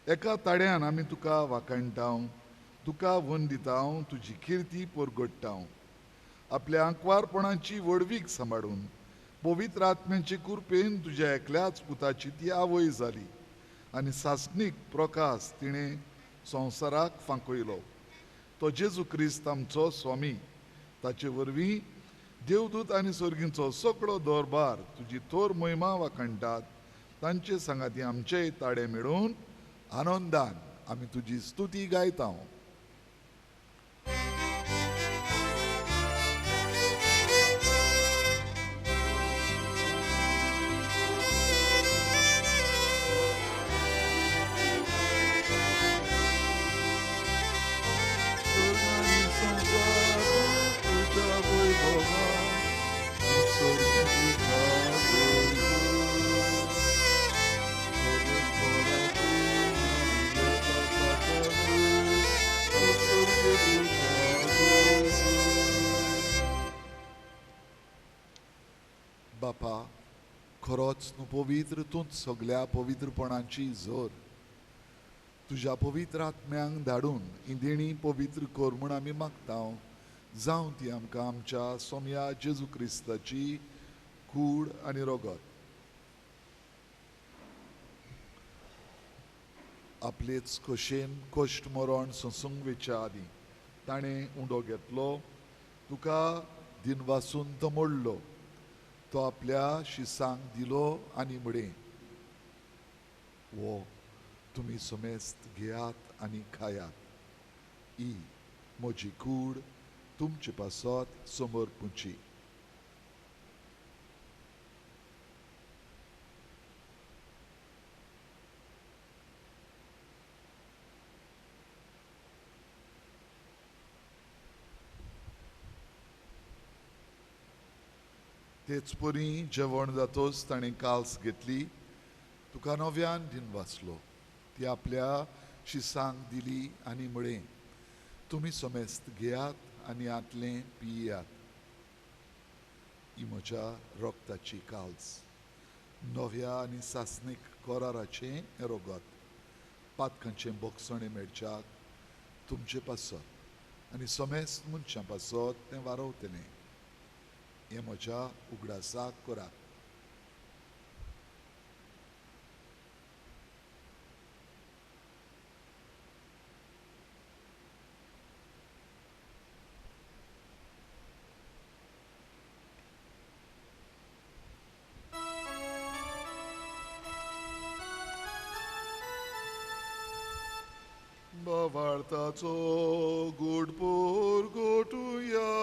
एका ताड्यान आमी तुका वाखाणटाव, तुका वंदिताव, तुजी किर्ती परगट्टाव. आपल्या आंकवारपणाची वडवीक सांबाळून पवित्र आत्म्याचे कृपेन तुज्या एकल्याच पुताची ती आवय जाली आनी सासणीक प्रकाश तिणें संवसाराक फांकयलो. तो जेजू क्रिस्त आमचो स्वामी. ताचे वरवीं देवदूत आनी सर्गींचो सगळो दरबार तुजी थोर महिमा वाखाणटात. तांचे सांगाती आमचेय ताडे मेळून आनंदान आमी तुजी स्तुती गायता. बापा, खरोच न्हू पवित्र तूंच सगळ्या पवित्रपणाची जोर. तुज्या पवित्र आत्म्यांक धाडून ही देणी पवित्र कर म्हूण आमी मागतांव. जावं ती आमकां आमच्या सोम्या जेजू क्रिस्ताची कूड आनी रगत. आपलेच खोशेन कश्ट मरण सोंसूंक वेच्या आदीं ताणें उंडो घेतलो, तुका दिनवासून तो मोडलो. तो आपल्या शिसांक दिलो आनी म्हळें, वो तुमी समेस्त घेयात आनी खायात. ही म्हजी कूड तुमचे पासत समर्पूची. तेच परी जेवण जातोच ताणें काल्स घेतली, तुका नव्यान दिनवासलो. ती आपल्या शिसांक दिली आनी म्हळें, तुमी समेस्त घेयात आनी आतलें पियात. ही म्हज्या रोगताची काल्स, नव्या आनी सासणीक कोराराचें हें रगत. पातकांचें बोगसणें मेळच्याक तुमचे पासत आनी समेस्त मनशां पासत तें वारवतलें. हें म्हज्या उगडासाक करात. बावार्थाचो गोडपोर गोटुया.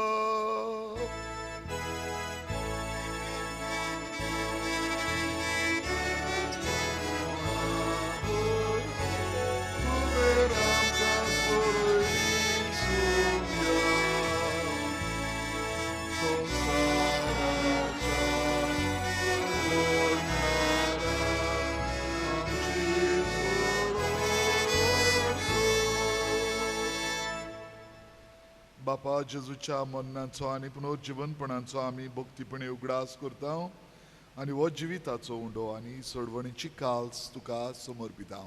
बापा, जेजूच्या मरणाचो आनी पुनर्जीवनपणाचो आमी भक्तीपणे उगडास करता आनी हो जिविताचो उंडो आनी सोडवणीची काल्स तुका समर्पिता.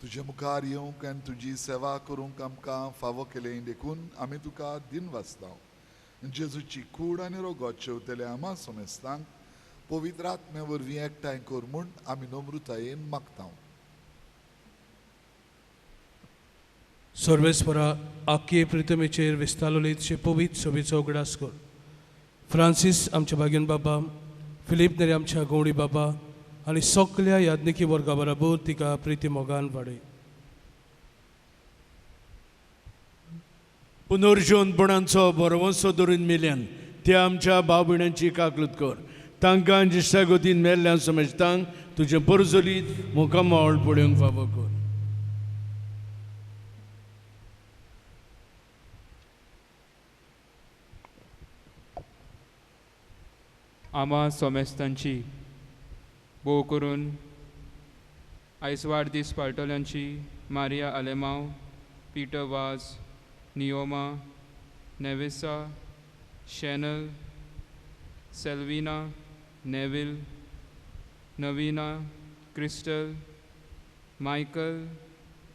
तुजे मुखार येवंक आनी तुजी सेवा करूंक आमकां फावो केलें देखून आमी तुका दिनवासता. जेजूची कूड आनी रगत शेवतले आमा समेस्तांक पवित्र आत्म्या वरवीं एकठांय कर म्हूण आमी नम्रतायेन मागता. सर्वेस्परा आख्ये प्रितमेचेर विस्तारलेचे पवित्र सभेचो उगडास कर. फ्रांसीस आमच्या भाग्यन बाबा, फिलीप नेरे आमच्या गवडी बाबा आनी सगळ्या याज्ञिकी वर्गा बरोबर तिका प्रिती मोगान वाडय. पुनर्जीवनपणांचो बरोवंसो धरून मेल्यान त्या आमच्या भाव भयणांची काकलूत कर. तांकां जिश्टा गतीन मेल्ल्यान समजतांक तुजे परजोलीत मुखामळ पळोवंक फावो कर. आमा सोमेस्तांची भोव करून आयज वाडदीस पाळटल्यांची मारिया आलेमांव, पीटर वाज, नियोमा, नेविसा, शॅनल, सेल्विना, नेविल, नवीना, क्रिस्टल, मायकल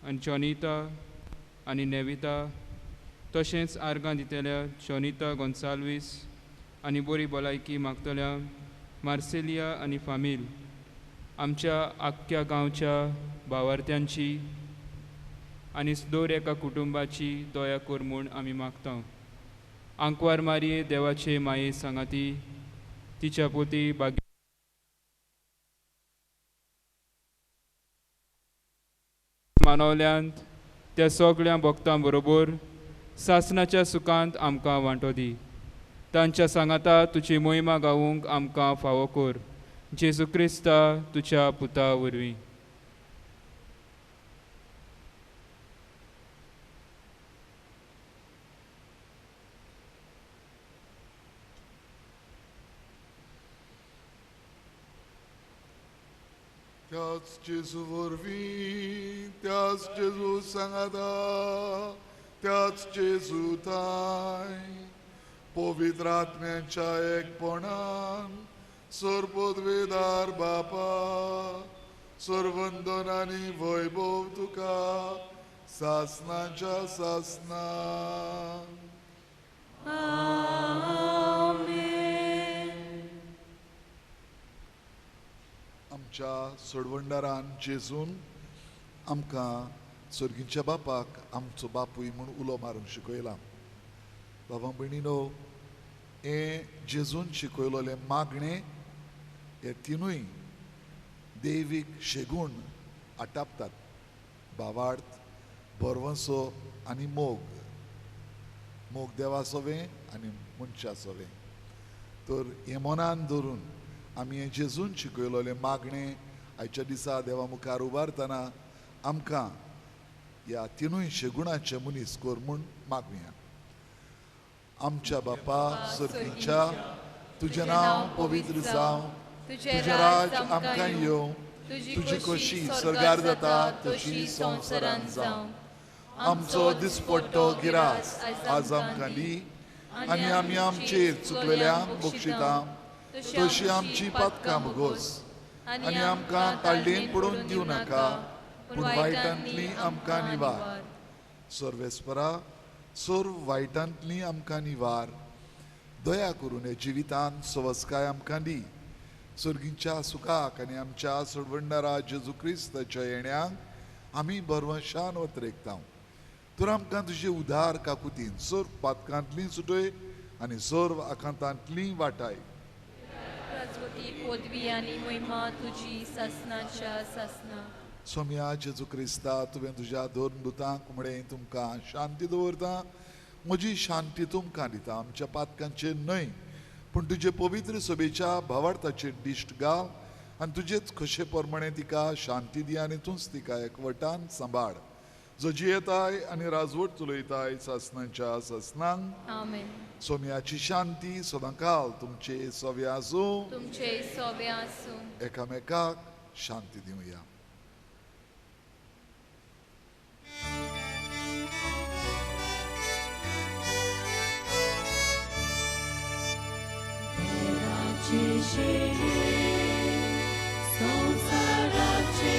आनी जॉनिता आनी नेविता, तशेंच आर्गां दितल्या जॉनिता गोन्साल्वीस आनी बरी भलायकी मागतल्या मार्सेलिया आनी फामील, आमच्या आख्ख्या गांवच्या भावार्थ्यांची आनी दर एका कुटुंबाची दया कर म्हूण आमी मागता. आंकवार मारये देवाचे माये सांगाती, तिच्या पोती भाग्य मानवल्यांत त्या सगळ्या भक्तां बरोबर सासणाच्या सुखांत आमकां वांटो दी. तांच्या सांगाता तुजी मोहिमा गावूंक आमकां फावो कर. जेजू क्रिस्ता तुज्या पुता वरवीं. त्याच जेजू वरवीं, त्याच जेजू सांगाता, त्याच जेजू ताय, पवित्र आत्म्याच्या एकपणान सर्वोद्वेदार बापा, सर्वंदन आनी वैभव तुका सासनाच्या सासना. आमच्या सोडवंडारान जेजून आमकां सर्गीच्या बापाक आमचो बापूय म्हूण उलो मारूंक शिकयला. बाबा भयणीनो, हे जेजून शिकयलोले मागणे हे तिनूय दैवीक शेगूण आटापतात. भावार्थ, बरवंसो आनी मोग. मोग देवाचोवें आनी मनशाचोवें. तर हे मनान धरून आमी हे जेजून शिकयलोले मागणे आयच्या दिसा देवा मुखार उबारतना आमकां ह्या तिनूय शेगुणाचे मनीस कर म्हूण मागुया. आमच्या बापा सर्गीच्या, तुजें नांव पवित्र जावं, तुजें राज आमकां येवं, तुजी खोशी स्वर्गार जाता तशी संवसारांत जावं. आमचो दिसपट्टो गिरास आज आमकां दी, आनी आमी आमचेर चुकलेल्यांक बक्षिता तशी आमची पातकां भोगोस, आनी आमकां काळडीन पडून दिवं नाका, पूण वायटांतली आमकां निवार. सर्वेस्परा, सर्व वायटांतली आमकां निवार. दया करून हे जिवितांत सवस्काय आमकां दी. सर्गीच्या सुखाक आनी आमच्या सोडवंडारा जेजू क्रिस्ताच्या येण्याक आमी बरवंशान वतरेकता. तर आमकां तुजे उदार काकुतीन सर्व पातकांतली सुटय आनी सर्व आकांतांतली वाटाय. पदवी आनी महिमा तुजी सासनाच्या सासना. सोम्या जेजू क्रिस्ता, तुवें तुज्या दोन दुतांक म्हळें तुमकां शांती दवरता, म्हजी शांती तुमकां दिता. आमच्या पातकांचेर न्हय, पूण तुजे पवित्र सभेच्या भावार्थाचेर दिश्ट घाल, आनी तुजेच खोशे प्रमाणे तिका शांती दी, आनी तूंच तिका एकवटान सांबाळ. जो जियेताय आनी राजवट चलयताय सासनाच्या सासनांक. आमेन. सोम्याची शांती सदांकाल तुमचे सोवे आसूं. तुमचे सोवे आसूं. एकामेकाक शांती दिवया. संसाराचे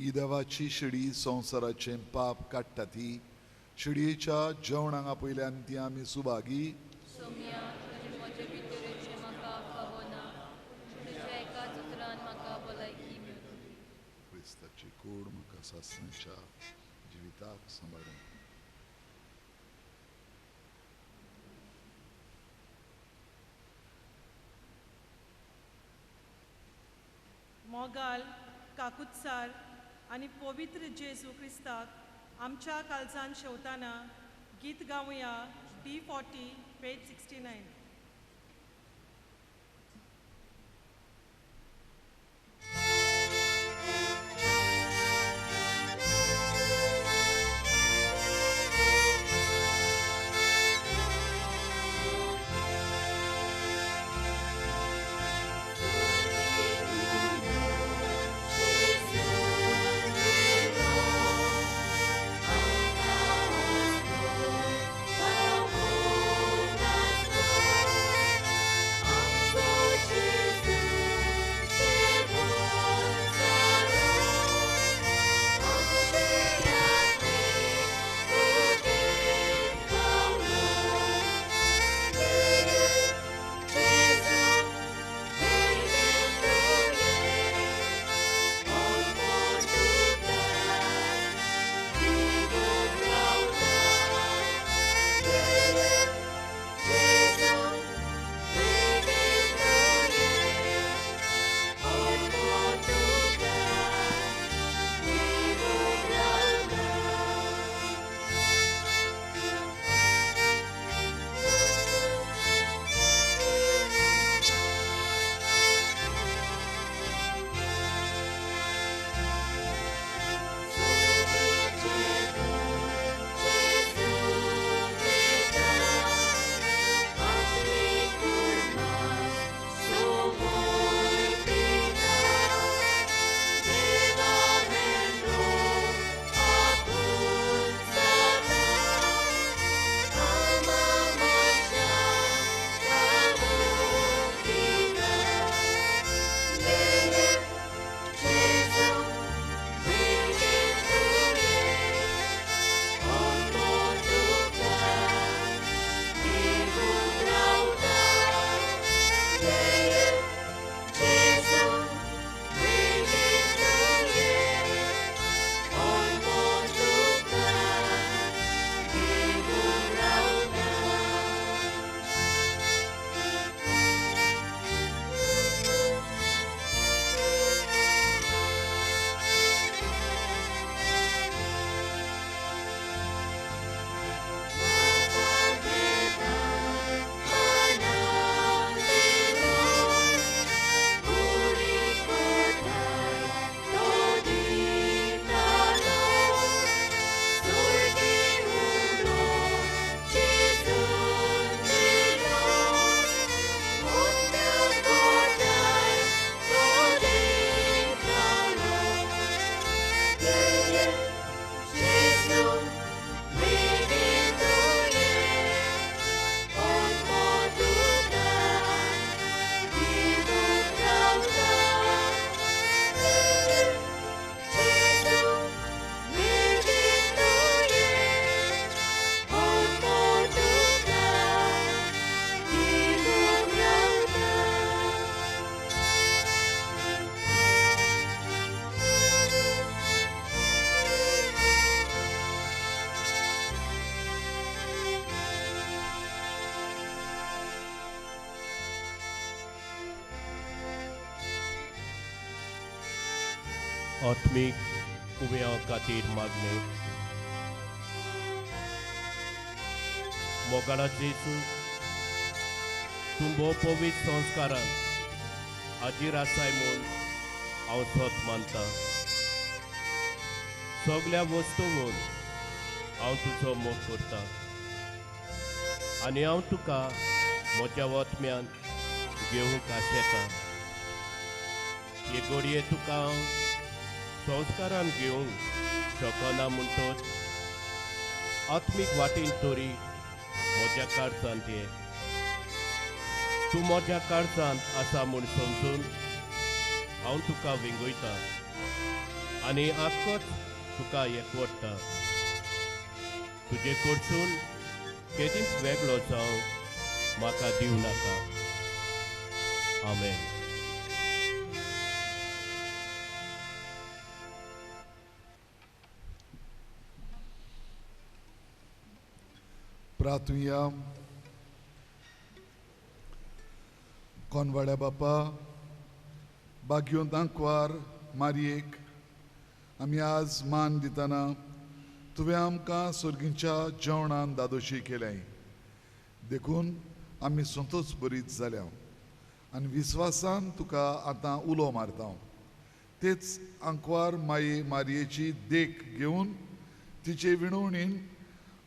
ही देवाची शिडी संवसाराचें पाप काडटा ती शिडयेच्या जेवणांगा पयल्यान ती आमी सुभागी सोम्या तुजे म्हजे भितरेचे म्हाका कळना तुज्या एकाच उतरान म्हाका भलायकी मेळटली. क्रिस्ताची कूड म्हाका सासणेच्या जिविताक सांबाळून मोगाल काकुत्सार आनी पवित्र जेजू क्रिस्ताक आमच्या काळजान शेवताना गीत गावया D40 पेज 69. आत्मीक उब्या खातीर मागणे मोगाला जेजू तुंबो पवित्र संस्कारान हाजीर आसाय म्हूण हांव सोत मानता. सगळ्या वस्तूंक हांव तुजो मोग करता आनी हांव तुका म्हज्या वतम्यान घेवंक आशेता. हे घडये तुका हांव संस्कारान घेवंक शकना म्हणटच आत्मीक वाटेन तरी म्हज्या काळजांत ये. तूं म्हज्या काळजांत आसा म्हूण समजून हांव तुका विंगयता आनी आख्खोच तुका एकवटता. तुजे कडसून केदींच वेगळो जावंक म्हाका दिवं नाका. आमेन. प्रार्थुया. कोनवाड्या बापा, भाग्यो दांकवार मारयेक आमी आज मान दितना तुवें आमकां सुर्गीच्या जेवणान दादोशी केल्याय देखून आमी संतोश बरीत जाल्या आनी विस्वासान तुका आतां उलो मारता. तेच आंकवार माये मारयेची देख घेवन तिचे विणवणीन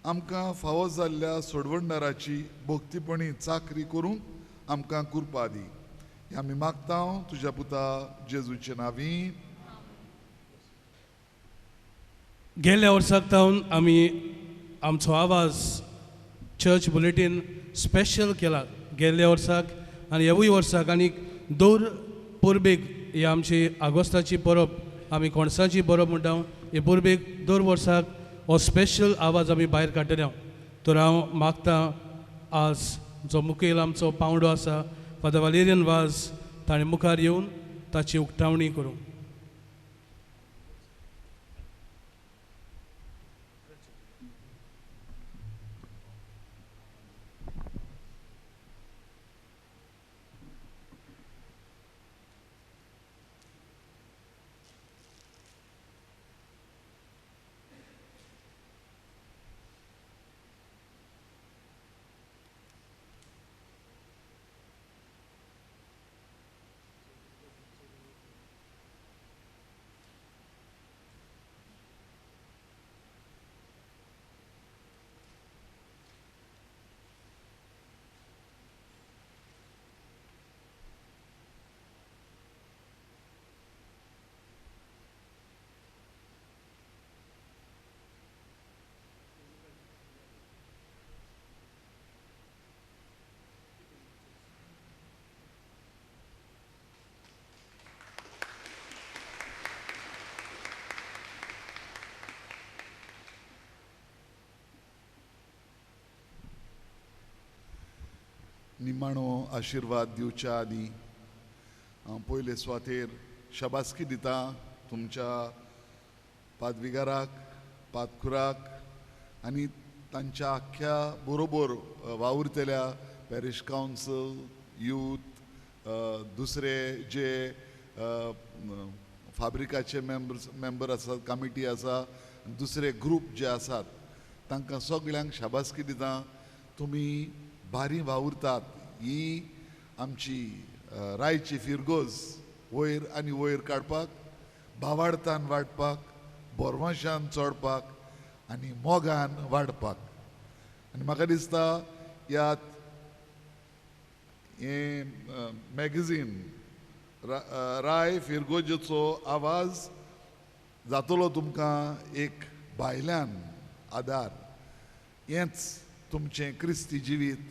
आमकां फावो जाल्ल्या सोडवणदाराची भोक्तीपणी चाकरी करूंक आमकां कृपा दी. हें आमी मागता तुज्या पुता जेजूचे नांवीं. गेल्या वर्साक तावन आमी आमचो आवाज चर्च बुलेटीन स्पेशल केला गेल्ल्या वर्साक आनी ह्यावूय वर्साक. आनी दर परबेक ही आमची आगोस्ताची परब आमी कोणसाची परब म्हणटा. हे परबेक दर वर्साक हो स्पेशल आवाज आमी भायर काडटले. तर हांव मागतां आज जो मुखेल आमचो पावंडो आसा फादर वालेरियन वाज ताणें मुखार येवन ताची उक्तावणी करूं. निमाणो आशिर्वाद दिवच्या आदी हांव पयले सुवातेर शाबासकी दिता तुमच्या पादविगाराक पादकुराक आनी तांच्या आख्या बरोबर वावुरतल्या पॅरिश कावन्सिल यूथ दुसरे जे फाब्रिकाचे मेंबर आसात कमिटी आसा दुसरे ग्रूप जे आसात तांकां सगळ्यांक शाबासकी दिता. तुमी भारी वावुरतात. ही आमची रायची फिरगोज वयर आनी वयर काडपाक भावार्थान वाडपाक बोरमाशान चोडपाक आनी मोगान वाडपाक. आनी म्हाका दिसता ह्यात हे मॅगझीन राय फिरगोजेचो आवाज जातलो तुमकां एक भायल्यान आदार. हेंच तुमचें क्रिस्ती जिवीत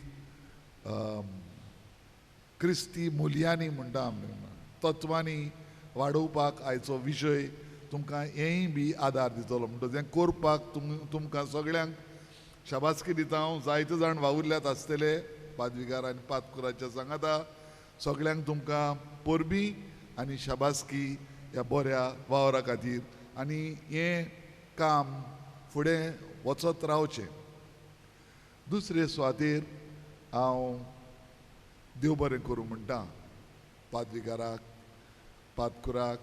क्रिस्ती मुल्यांनी म्हणटा आमी तत्वांनी वाडोवपाक आयचो विशय तुमकां हेंय बी आदार दितलो. म्हणटच हें करपाक तुमकां सगळ्यांक शाबासकी दिता. हांव जायते जाण वावुरल्यात आसतले पादविगार आनी पादकुराच्या सांगाता. सगळ्यांक तुमकां परबी आनी शाबासकी ह्या बऱ्या वावरा खातीर आनी हें काम फुडें वचत रावचें. दुसरे सुवातेर हांव देव बरें करूं म्हणटा पादविगाराक पादकुराक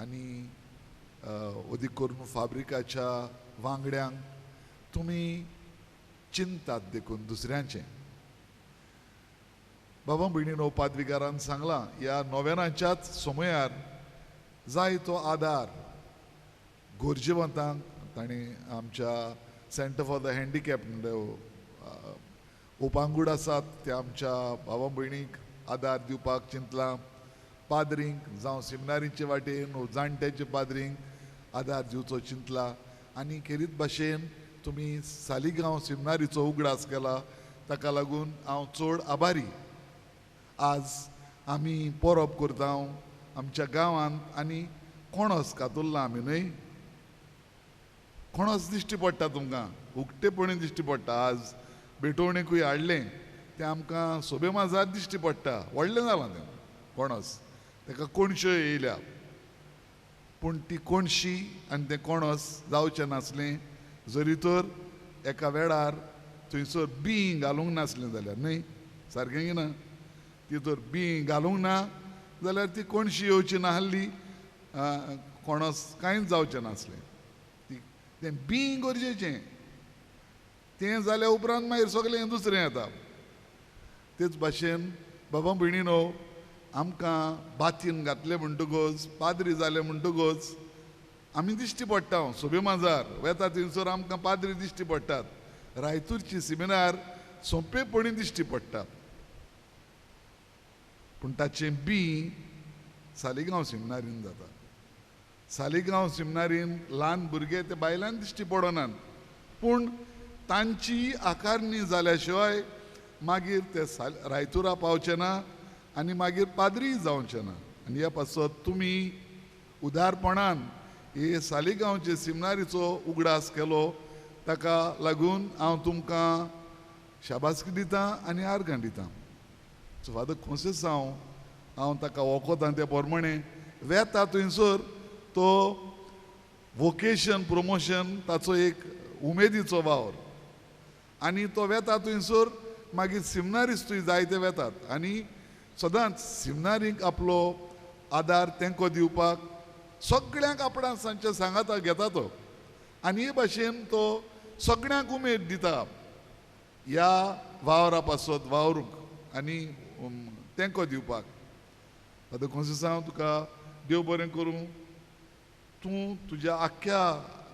आनी अदीक करून फाब्रिकाच्या वांगड्यांक. तुमी चिंतात देखून दुसऱ्यांचें. बाबा भयणीनो पादविगारान सांगलां ह्या नोवेनाच्याच समयार जाय तो आदार गोरजेवंतांक तांणी आमच्या सेंटर फॉर द हँडिकॅप उपांगूड आसात ते आमच्या भावा भयणीक आदार दिवपाक चिंतलां. पाद्रींक जावं सिमिनारीचे वाटेन जाणट्याचे पाद्रींक आदार दिवचो चिंतला. आनी खेरीत भाशेन तुमी सालिगांव सिमिनारीचो उगडास केला ताका लागून हांव चड आभारी. आज आमी परब करता आमच्या गांवांत आनी कोणस कातुरला आमी न्हय कोणस दिश्टी पडटा तुमकां उक्तेपणी दिश्टी पडटा आज बेटवणेकूय हाडलें तें आमकां सोबे माजार दिश्टी पडटा व्हडलें जालां तें कोणस ताका कोणश्यो येयल्या पूण ती कोणशी आनी तें कोणस जावचें नासलें जरी तर एका वेळार थंयसर बीं घालूंक नासलें जाल्यार न्हय सारकें की ना ती तर बीं घालूंक ना जाल्यार ती कोणशी येवची नाहली कोणस कांयच जावचें नासलें तें बीं गरजेचें तें जाल्या उपरांत मागीर सगळें दुसरें येता तेच भाशेन बाबा भयणीनो आमकां बातीन घातले म्हणटकच पाद्री जाले म्हणटकच आमी दिश्टी पडटा सोबे माजार वेता थंयसर आमकां पाद्री दिश्टी पडटात रायतूरची सेमिनार सोंपेपणी दिश्टी पडटा पूण ताचें बी सालिगांव सेमिनारीन जाता सालिगांव सेमिनारीन ल्हान भुरगे ते बायलांक दिश्टी पडनात पूण तांची आकारणी जाल्या शिवाय मागीर ते रायतुरा पावचे ना आनी मागीर पाद्री जावचे ना आनी ह्या पासत तुमी उदारपणान हे सालिगांवचे सेमिनारीचो उगडास केलो ताका लागून हांव तुमकां शाबासकी दितां आनी आर्गां दितां सो फादर खोसे हांव ताका वखोतां ते प्रमाणे वेता थंयसर तो वोकेशन प्रमोशन ताचो एक उमेदीचो वावर आनी तो वेता थंयसर मागीर सेमिनारिस्टूय जायते वेतात आनी सदांच सेमिनारीक आपलो आदार तेंको दिवपाक सगळ्यांक आपणाक सांचे सांगाता घेता तो आनी हे भाशेन तो सगळ्यांक उमेद दिता ह्या वावरा पासत वावरूंक आनी तेंको दिवपाक आतां खोसे तुका देव बरें करूं तूं तुज्या आख्या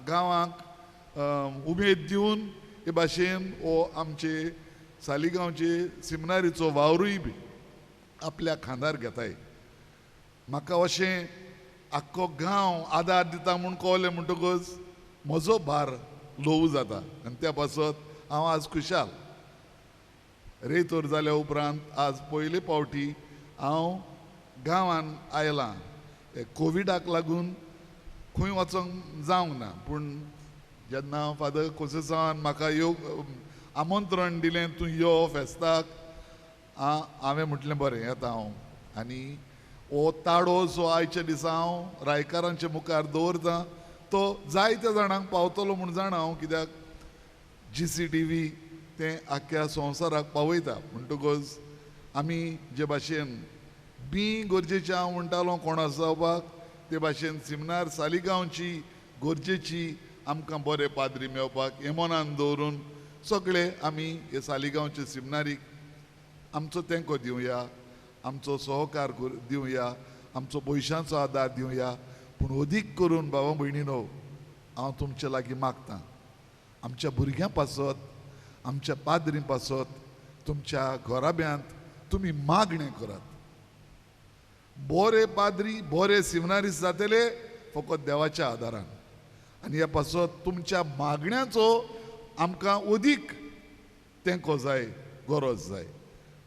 गांवांक उमेद दिवन हे भाशेन हो आमचे सालिगांवचे सेमिनारीचो वावरूय बी आपल्या खांदार घेताय म्हाका अशें आख्खो गांव आदार दिता म्हूण कळलें म्हणटकच म्हजो भार लोव जाता आनी त्या पासत हांव आज खुशाल रेतोर जाल्या उपरांत आज पयले फावटी हांव गांवान आयलां कोविडाक लागून खंय वचोंक जावंक ना पूण जेन्ना फादर खोसे म्हाका आमंत्रण दिलें तूं यो फेस्ताक हांवें म्हटलें बरें येता हांव आनी हो ताळो जो आयच्या दिसा हांव रायकारांचे मुखार दवरतां तो जायत्या जाणांक पावतलो म्हूण जाणा हांव कित्याक GCTV तें आख्या संवसाराक पावयता म्हणटकच आमी जे भाशेन बी गरजेचें हांव म्हणटालो कोणास जावपाक ते भाशेन सेमिनार सालिगांवची गरजेची आमकां बरे पाद्री मेळपाक हे मनान दवरून सगळे आमी हे सालिगांवचे सेमिनारीक आमचो तेंको दिवया आमचो सहकार दिवया आमचो पयशांचो आदार दिवया पूण अदीक करून भावा भयणीनो हांव तुमचे लागीं मागतां आमच्या भुरग्यां पासत आमच्या पाद्री पासत तुमच्या घोराब्यांत तुमी मागणें करात बरे पाद्री बरे सेमिनारिस्ट जातले फकत देवाच्या आदारान आनी ह्या पासत तुमच्या मागण्याचो आमकां अदीक तेंको जाय गरज जाय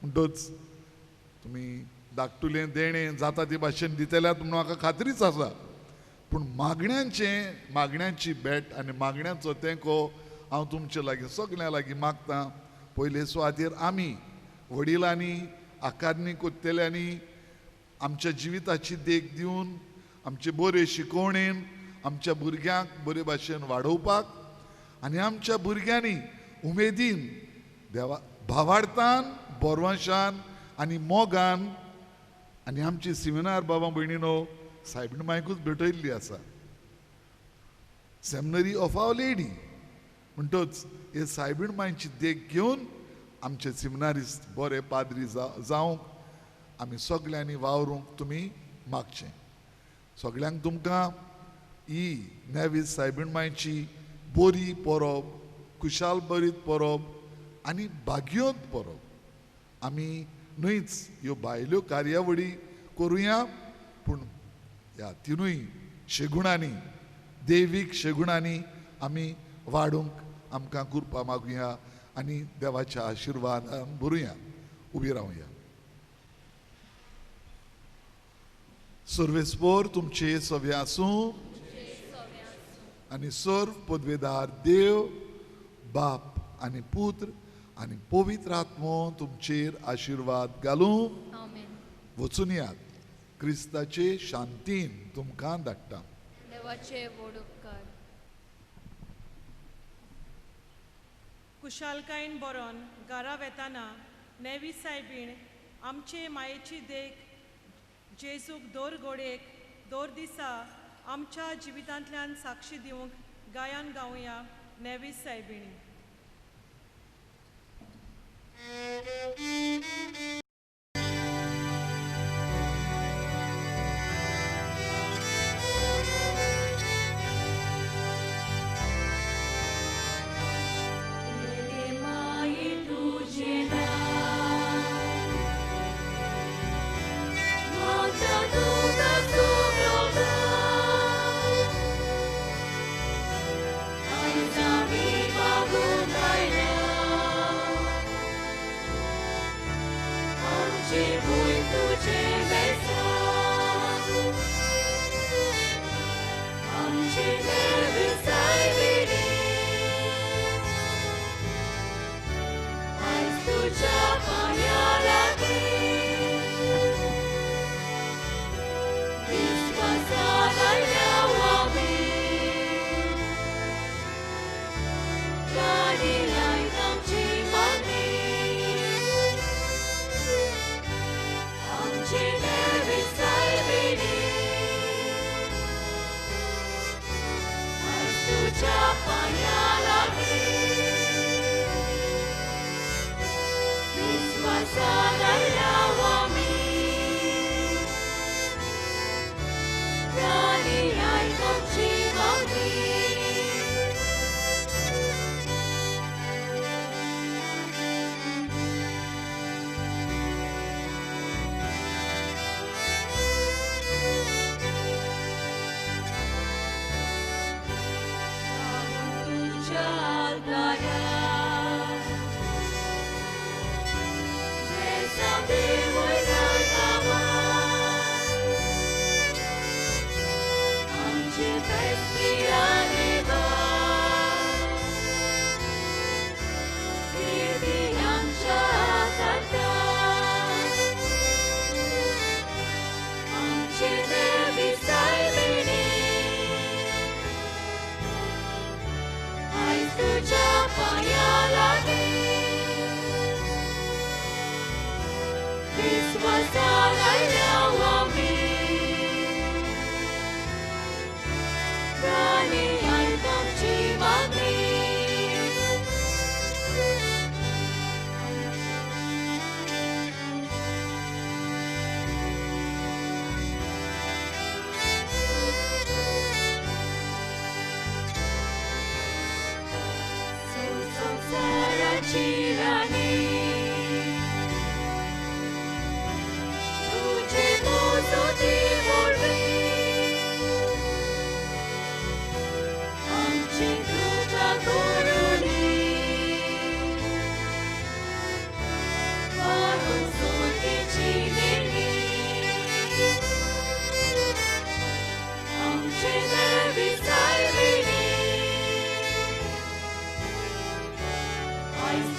म्हणटच तुमी धाकटुलें देणें जाता ते भाशेन दितल्यात म्हणून म्हाका खात्रीच आसा पूण मागण्यांची भेट आनी मागण्यांचो तेंको हांव तुमचे लागीं सगळ्यां लागीं मागतां पयले सुवातेर आमी वडिलांनी आकारणी कोत्तेल्यांनी आमच्या जिविताची देख दिवन आमचे बरे शिकोवणेन आमच्या भुरग्यांक बरे भाशेन वाडोवपाक आनी आमच्या भुरग्यांनी उमेदीन देवा भावार्थान बोरवाशान आनी मोगान आनी आमची सेमिनार बाबा भयणीनो सायबीण मायकूच भेटयल्ली आसा सेमिनरी ऑफ आवर लेडी म्हणटच हे सायबीण मायची देख घेवन आमचे सेमिनारिस्ट बरे पाद्री जावंक आमी सगळ्यांनी वावरूंक तुमी मागचें सगळ्यांक तुमकां ही नेवीस सायबीण मायची बरी परब खुशाल बरीत परब आनी भाग्योत परब आमी न्हयच ह्यो भायल्यो कार्यावळी करुया पूण ह्या तिनूय शेगुणांनी देवीक शेगुणांनी आमी वाडूंक आमकां कृपा मागुया आनी देवाच्या आशिर्वादान भरुया उबी रावया सर्वेस्पोर तुमचे सवे आसूं आनी सर्व पदवेदार देव बाप आनी पुत्र आनी पवित्र आत्मो तुमचेर आशिर्वाद घालूं वचून यात क्रिस्ताचे शांतीन तुमकां धाडटा. देवाचे व्हड उपकार. कुशालकायेन बरोवन घरा वेताना नेवी सायबीण आमचे मायेची देख जेजूक दर घोडेक दर दिसा आमच्या जिवितांतल्यान साक्षी दिवंक गायन गावया नेवी सायबीण.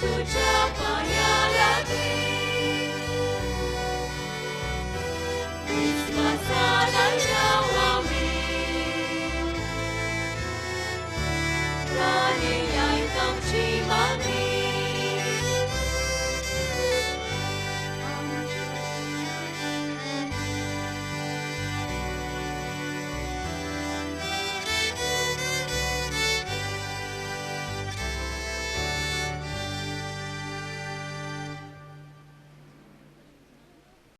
Tuja